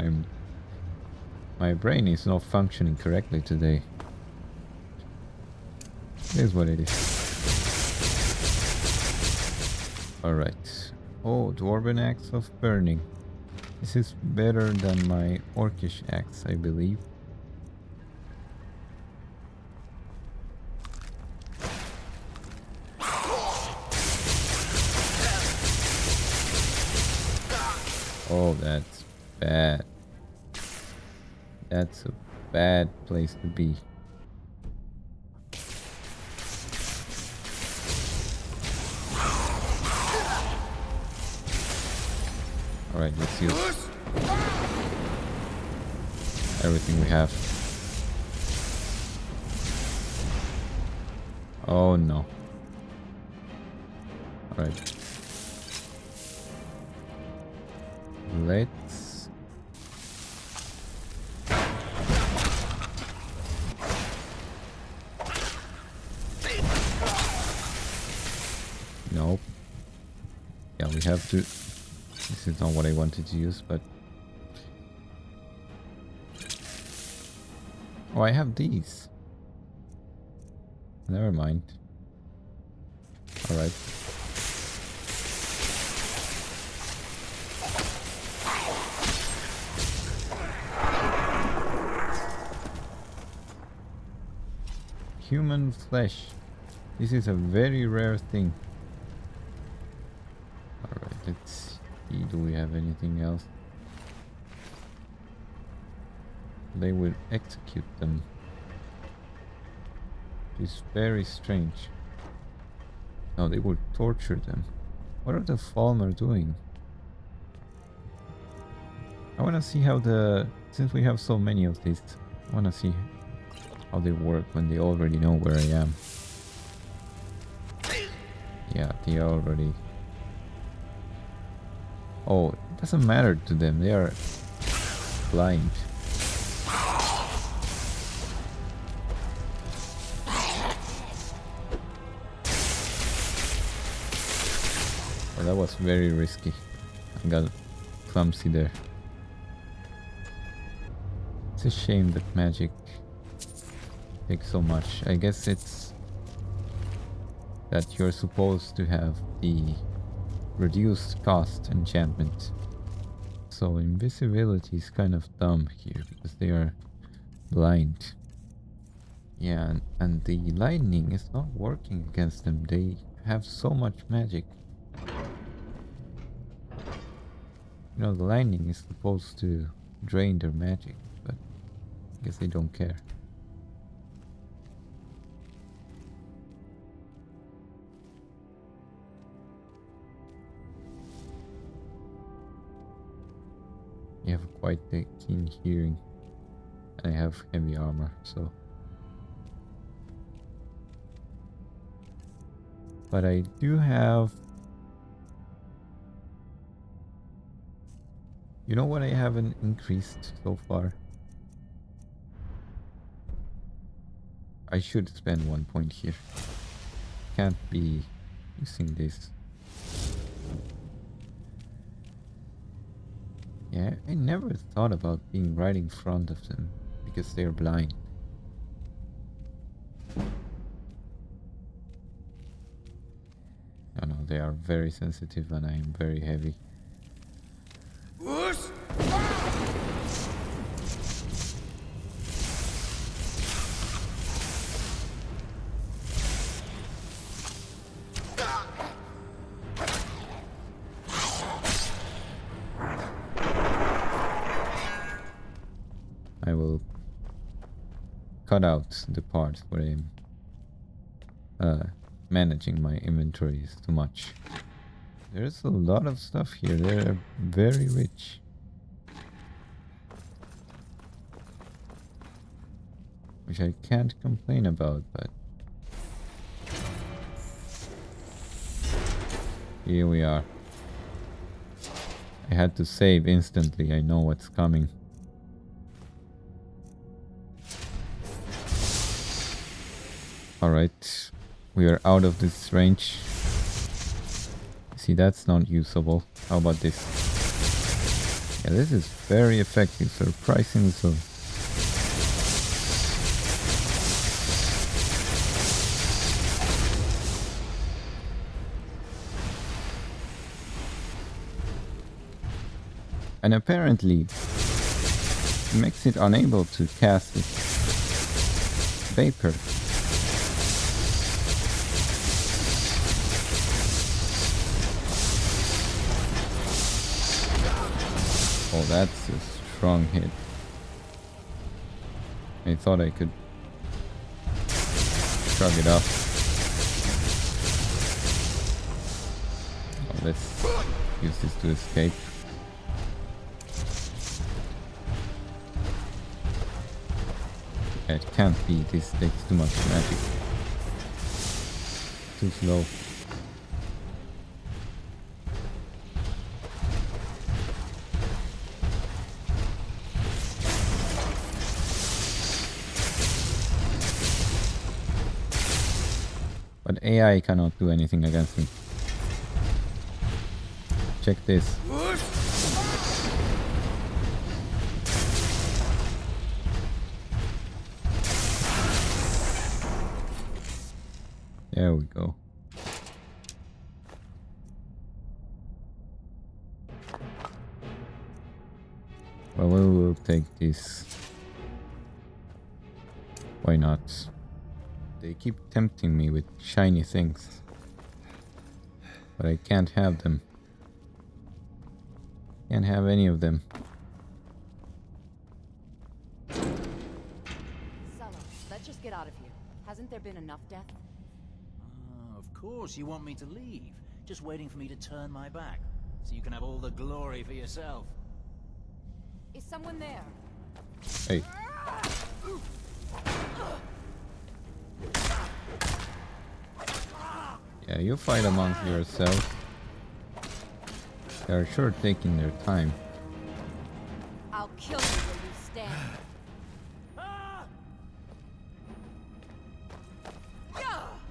my brain is not functioning correctly today. It is what it is. Alright. Oh, Dwarven Axe of Burning. This is better than my Orcish axe, I believe. Oh, that's bad. That's a bad place to be. Alright, let's use everything we have. Oh no. Alright. Let's... Nope. Yeah, we have to... This is not what I wanted to use, but... Oh, I have these. Never mind. Alright. Human flesh. This is a very rare thing. Alright, let's see. Do we have anything else? They will execute them. It's very strange. No, they will torture them. What are the Falmer doing? I wanna see how since we have so many of these, I wanna see how they work when they already know where I am. Yeah, they are already... Oh, it doesn't matter to them, they are blind. Oh, that was very risky. I got clumsy there. It's a shame that magic takes so much. I guess it's that you're supposed to have the reduced cost enchantment. So invisibility is kind of dumb here because they are blind. Yeah, and the lightning is not working against them. They have so much magic. You know, the lightning is supposed to drain their magic, but I guess they don't care. You have quite a keen hearing, and I have heavy armor, so... But I do have... You know what I haven't increased so far? I should spend 1 point here. Can't be using this. Yeah, I never thought about being right in front of them because they're blind. Oh no, they are very sensitive and I am very heavy. I will cut out the part where I'm managing my inventory is too much. There's a lot of stuff here. They're very rich. Which I can't complain about, but... Here we are. I had to save instantly. I know what's coming. Alright. We are out of this range. See, that's not usable. How about this? Yeah, this is very effective, surprisingly so. And apparently, it makes it unable to cast its vapor. Oh, that's a strong hit. I thought I could shrug it off. Oh, let's use this to escape. It can't be, this takes too much magic. Too slow. But AI cannot do anything against me. Check this. There we go. Well, we will take this. Why not? They keep tempting me with shiny things. But I can't have them. Can't have any of them. Sella, let's just get out of here. Hasn't there been enough death? Of course you want me to leave. Just waiting for me to turn my back. So you can have all the glory for yourself. Is someone there? Hey. Yeah, you fight amongst yourselves. They are sure taking their time. I'll kill you where you stand.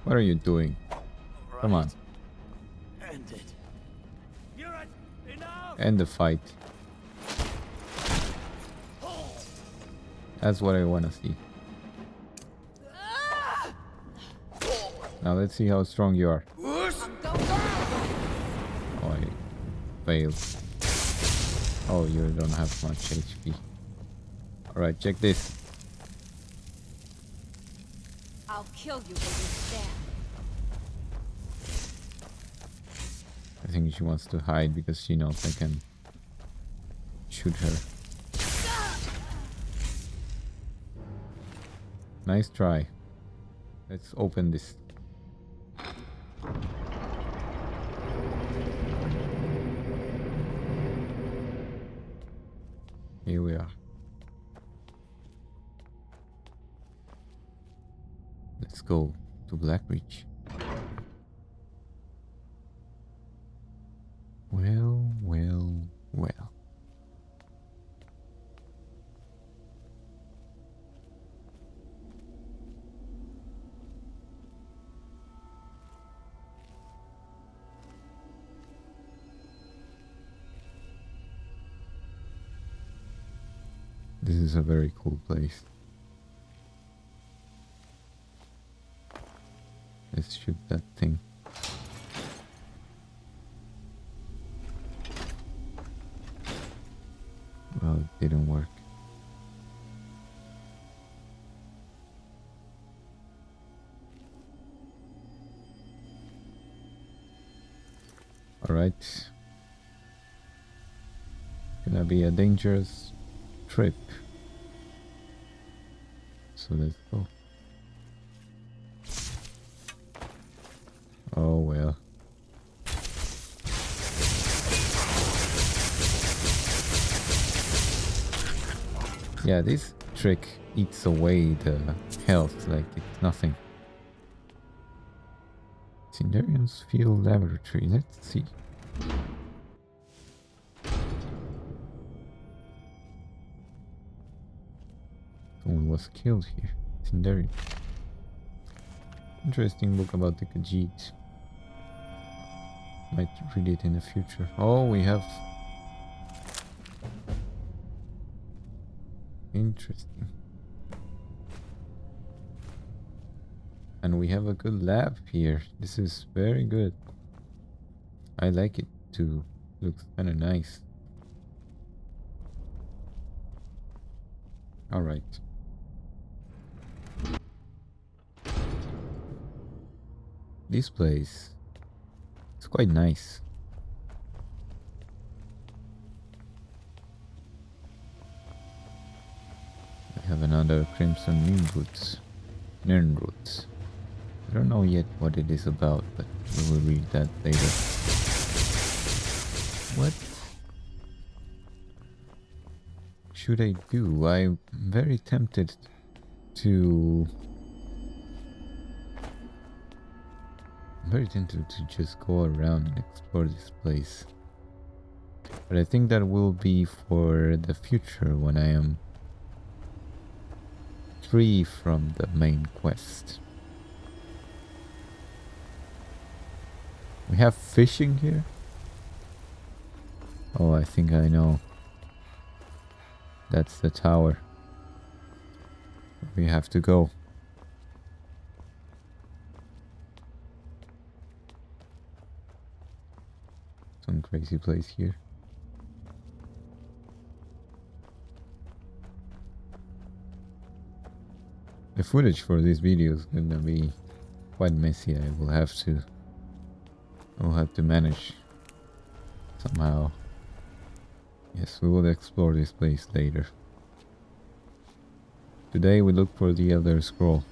What are you doing? Come on. End it. End the fight. That's what I want to see. Now let's see how strong you are. Oh, I failed. Oh, you don't have much HP. Alright, check this. I'll kill you where you stand. I think she wants to hide because she knows I can shoot her. Nice try. Let's open this. Here we are. Let's go to Blackreach. Well, well, well. This is a very cool place. Let's shoot that thing. Well, it didn't work. Alright. Gonna be a dangerous trip. So let's go. Oh well. Yeah, this trick eats away the health like it's nothing. Cinderian's Field Laboratory, let's see. Someone was killed here. Cinderian. Interesting book about the Khajiit. Might read it in the future. Oh, we have... Interesting. And we have a good lab here. This is very good. I like it too. Looks kind of nice. Alright. This place is quite nice. We have another Crimson Nirnroot. I don't know yet what it is about, but we will read that later. What should I do? I'm very tempted to... I'm very tempted to just go around and explore this place. But I think that will be for the future when I am free from the main quest. We have fishing here? Oh, I think I know. That's the tower. We have to go. Some crazy place here. The footage for this video is gonna be quite messy. I will have to manage somehow. Yes, we will explore this place later. Today we look for the Elder Scroll.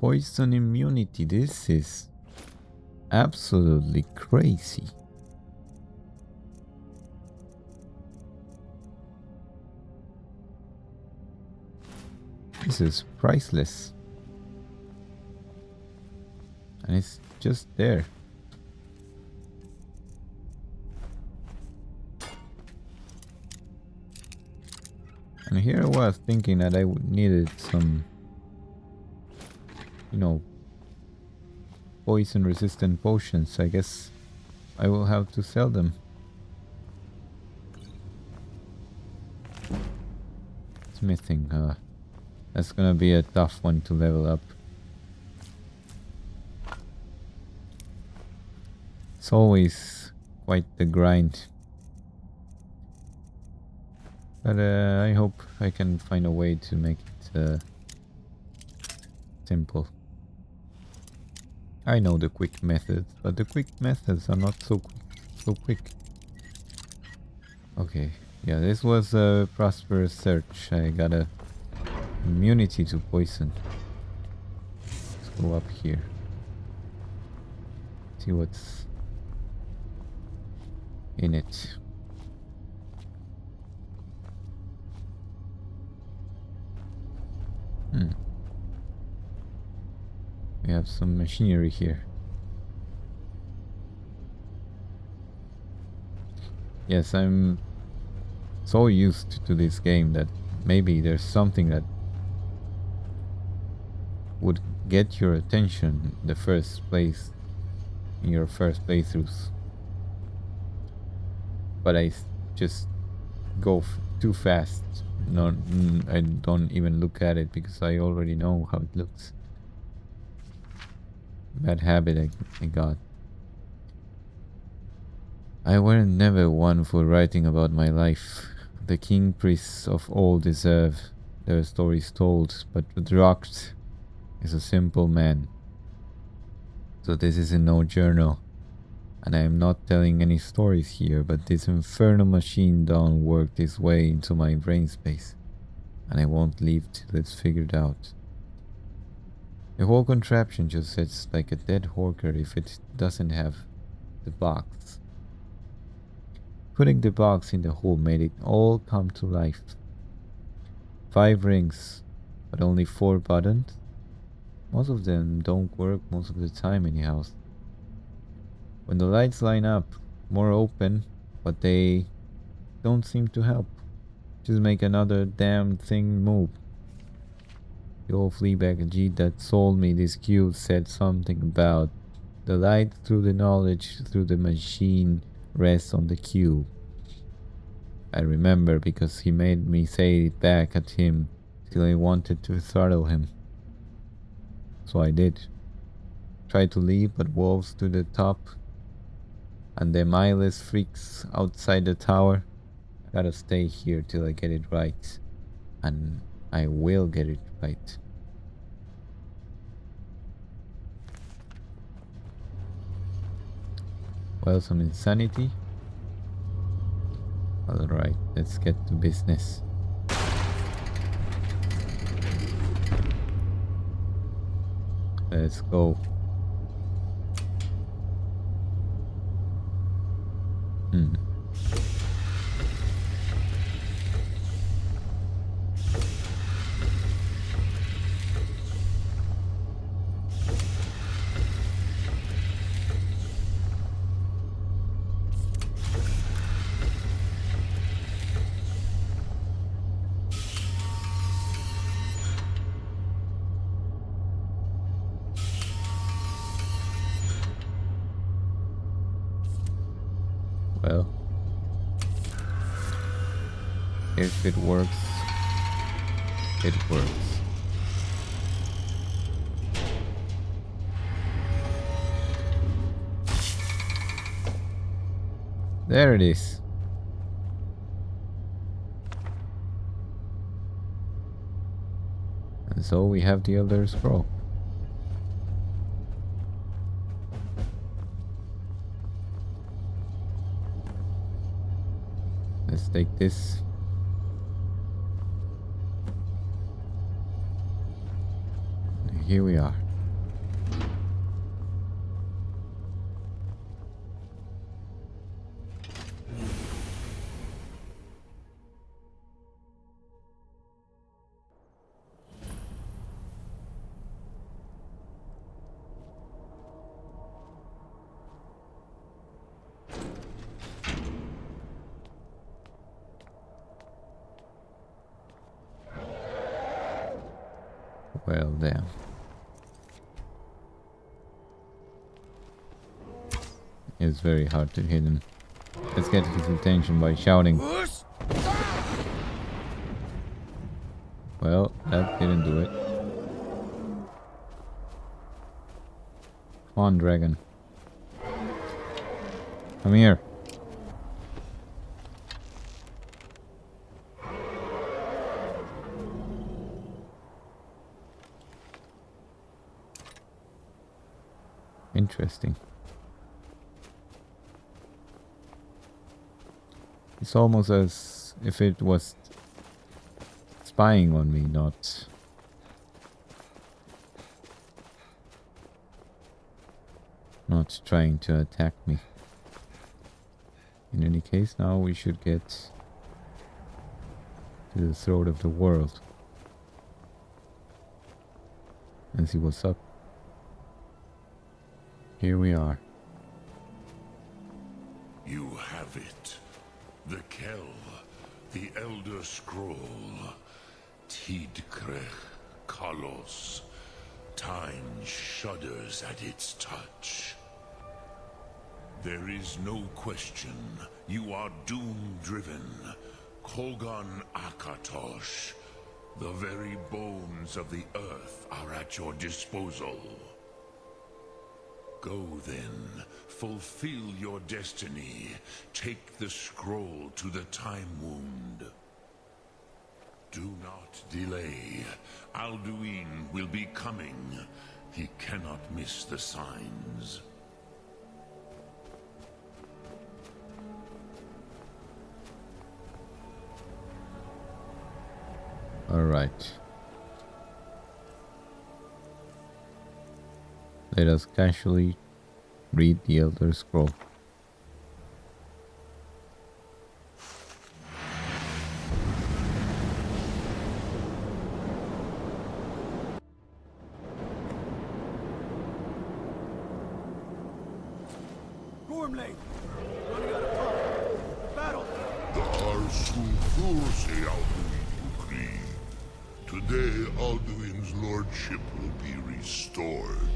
Poison immunity, this is absolutely crazy. This is priceless. And it's just there. And here I was thinking that I needed some, you know, poison resistant potions. I guess I will have to sell them. Smithing, that's gonna be a tough one to level up. It's always quite the grind. But I hope I can find a way to make it simple. I know the quick methods, but the quick methods are not so quick. Okay, yeah, this was a prosperous search. I got a immunity to poison. Let's go up here. See what's in it. We have some machinery here. Yes, I'm so used to this game that maybe there's something that would get your attention in the first place, in your first playthroughs. But I just go too fast. No, I don't even look at it because I already know how it looks. Bad habit I got. I weren't never one for writing about my life. The king priests of old deserve their stories told, but Drucht is a simple man. So this is in no journal, and I am not telling any stories here, but this infernal machine done worked its way into my brain space, and I won't leave till it's figured out. The whole contraption just sits like a dead horker if it doesn't have the box. Putting the box in the hole made it all come to life. 5 rings, but only 4 buttons. Most of them don't work most of the time anyhow. When the lights line up, more open, but they don't seem to help. Just make another damn thing move. The old Fleabag G that sold me this cube said something about the light through the knowledge through the machine rests on the cube. I remember because he made me say it back at him till I wanted to throttle him. So I did. Tried to leave, but wolves to the top and the mindless freaks outside the tower. Gotta stay here till I get it right. And I will get it right. Well, some insanity. Alright, let's get to business. Let's go. Well, if it works, it works. There it is. And so we have the Elder Scroll. Let's take this. Here we are. Well, damn. It's very hard to hit him. Let's get his attention by shouting. Well, that didn't do it. Come on, dragon. Come here. Interesting. It's almost as if it was spying on me, not trying to attack me. In any case, now we should get to the throat of the world and see what's up. Here we are. You have it. The Kell, the Elder Scroll. Tidkrech Kalos. Time shudders at its touch. There is no question. You are doom-driven. Kogan Akatosh. The very bones of the earth are at your disposal. Go then, fulfill your destiny. Take the scroll to the Time Wound. Do not delay. Alduin will be coming. He cannot miss the signs. All right. Let us casually read the Elder Scroll. storm lane! Running out of time. The battle! Today, Alduin's lordship will be restored.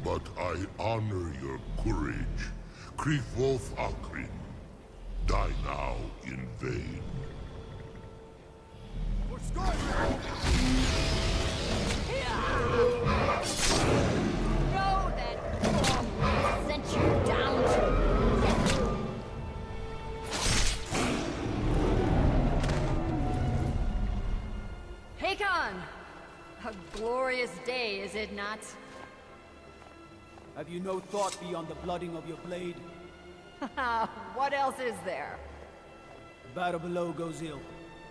But I honor your courage. Krivolf Akrin. Die now in vain. For Skyrim! Know that Gorm sent you down to... Hakon! A glorious day, is it not? Have you no thought beyond the blooding of your blade? What else is there? The battle below goes ill.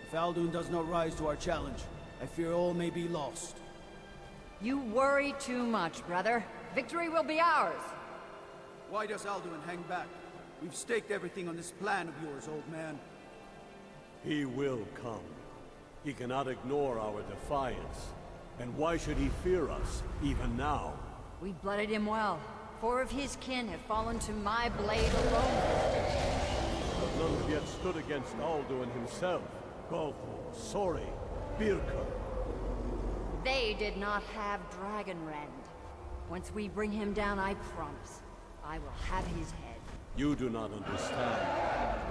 If Alduin does not rise to our challenge, I fear all may be lost. You worry too much, brother. Victory will be ours. Why does Alduin hang back? We've staked everything on this plan of yours, old man. He will come. He cannot ignore our defiance. And why should he fear us, even now? We blooded him well. 4 of his kin have fallen to my blade alone. But none have yet stood against Alduin himself. Golthor, Sori, Birka. They did not have Dragonrend. Once we bring him down, I promise, I will have his head. You do not understand.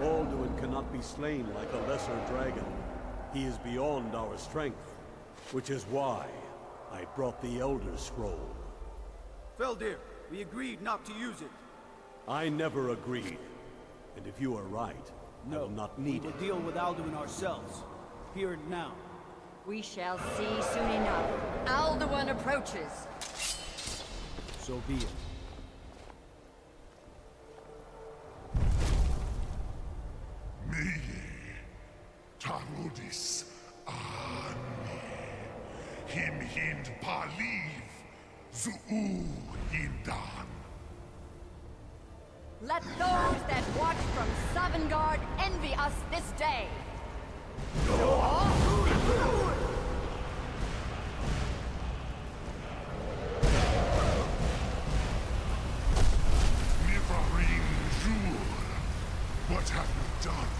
Alduin cannot be slain like a lesser dragon. He is beyond our strength, which is why I brought the Elder Scroll. Feldir, we agreed not to use it. I never agreed. And if you are right, I will not need we will it. deal with Alduin ourselves. Here and now. We shall see soon enough. Alduin approaches. So be it. Me, Tarudis, Ani, Him Hind Paliv, Zuu Hindan. Let those that watch from Sovngarde envy us this day. Nivarin Jur, what have you done?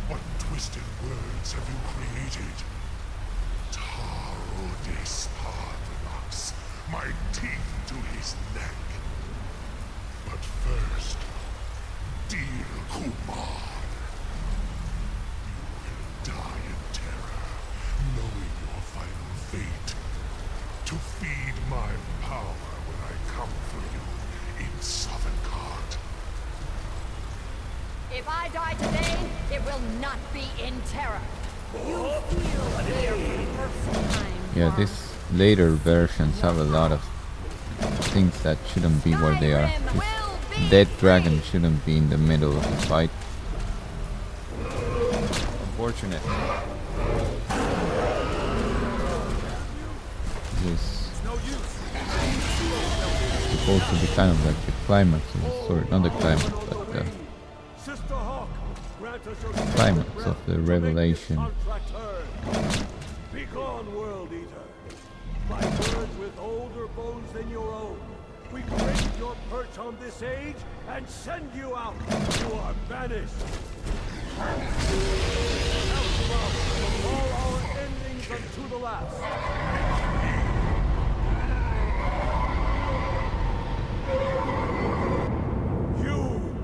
What twisted words have you created? Tarudis Paarthurnax, my teeth to his neck. But first, dear Kumar, you will die in terror, knowing your final fate. To feed my power when I come for you in Sovngarde. If I die today, it will not be in terror. You feel the first time. Yeah, this later versions have a lot of things that shouldn't be where they are. This dead dragon shouldn't be in the middle of the fight. Unfortunate. This is supposed to be kind of like the climax of the story, not the climax, but the climax of the revelation. Begone, World Eater. By words with older bones than your own, we break your perch on this age and send you out. You are banished. Out from all our endings unto the last. You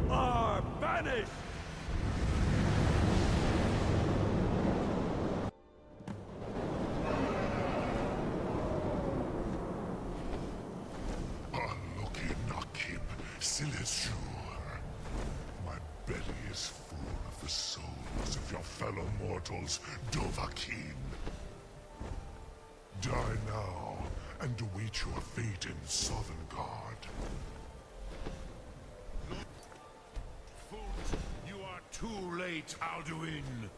are banished. Silesur. My belly is full of the souls of your fellow mortals, Dovahkiin. Die now and await your fate in Sovngarde. Fools, you are too late, Alduin.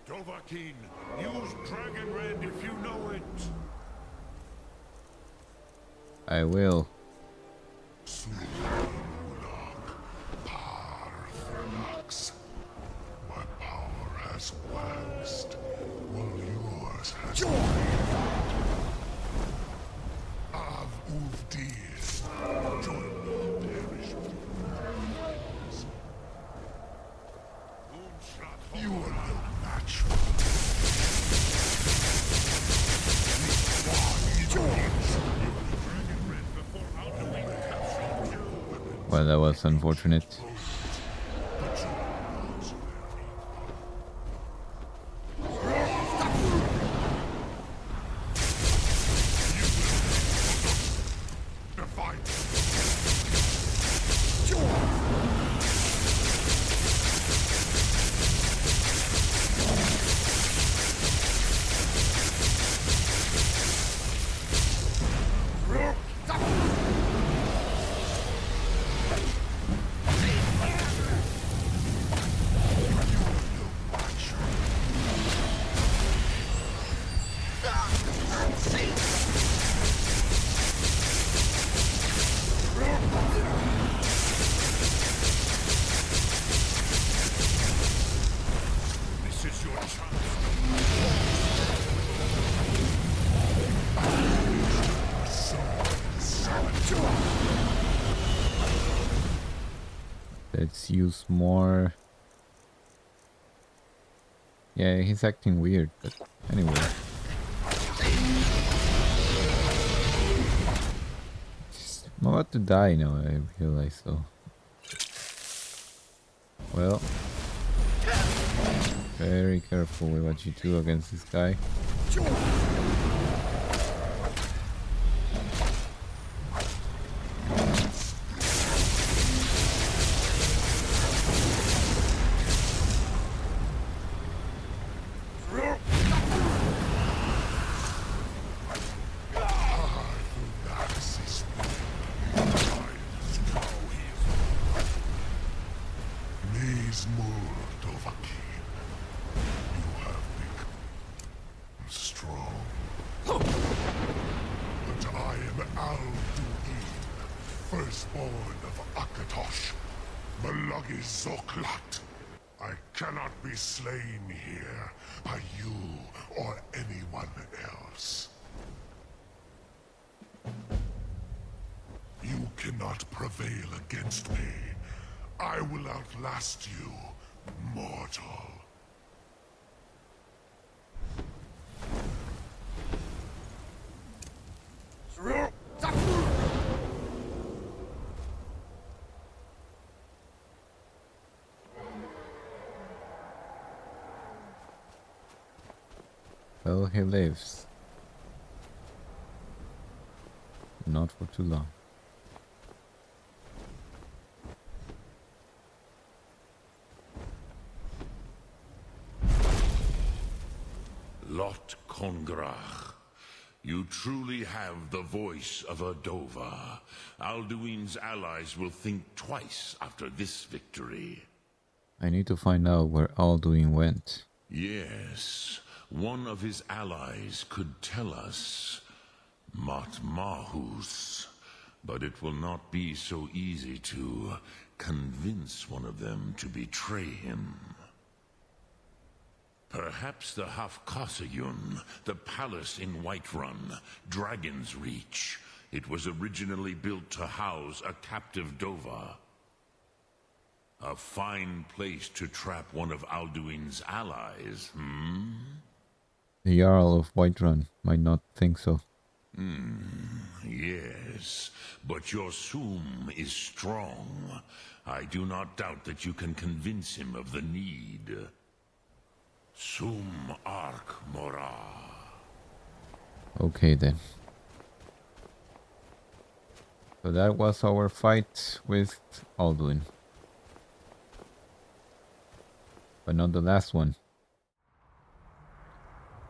Dovahkiin, use Dragonrend if you know it. I will. Paarthurnax. My power has waxed, while yours has waned. Av Uvdir, join me that was unfortunate. Let's use more. Yeah, he's acting weird, but anyway. I'm about to die now, I realize though. Well, very careful with what you do against this guy. I cannot be slain here by you or anyone else. You cannot prevail against me. I will outlast you, mortal. Well, he lives. Not for too long. Lot Congrach, you truly have the voice of a Dova. Alduin's allies will think twice after this victory. I need to find out where Alduin went. Yes, one of his allies could tell us. Matmahus. But it will not be so easy to convince one of them to betray him. Perhaps the Hafkasayun, the palace in Whiterun, Dragon's Reach. It was originally built to house a captive Dova. A fine place to trap one of Alduin's allies, hmm? The Jarl of Whiterun might not think so. Yes, but your Soom is strong. I do not doubt that you can convince him of the need. Soom Ark Mora. Okay then. So that was our fight with Alduin. But not the last one.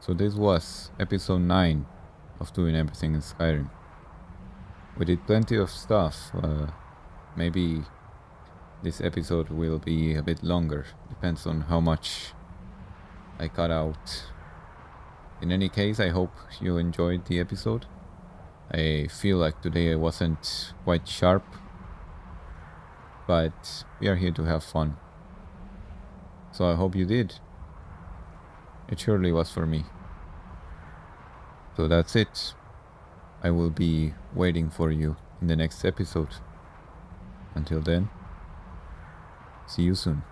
So this was episode 9 of Doing Everything in Skyrim. We did plenty of stuff. Maybe this episode will be a bit longer. Depends on how much I cut out. In any case, I hope you enjoyed the episode. I feel like today I wasn't quite sharp. But we are here to have fun. So I hope you did. It surely was for me. So that's it. I will be waiting for you in the next episode. Until then, see you soon.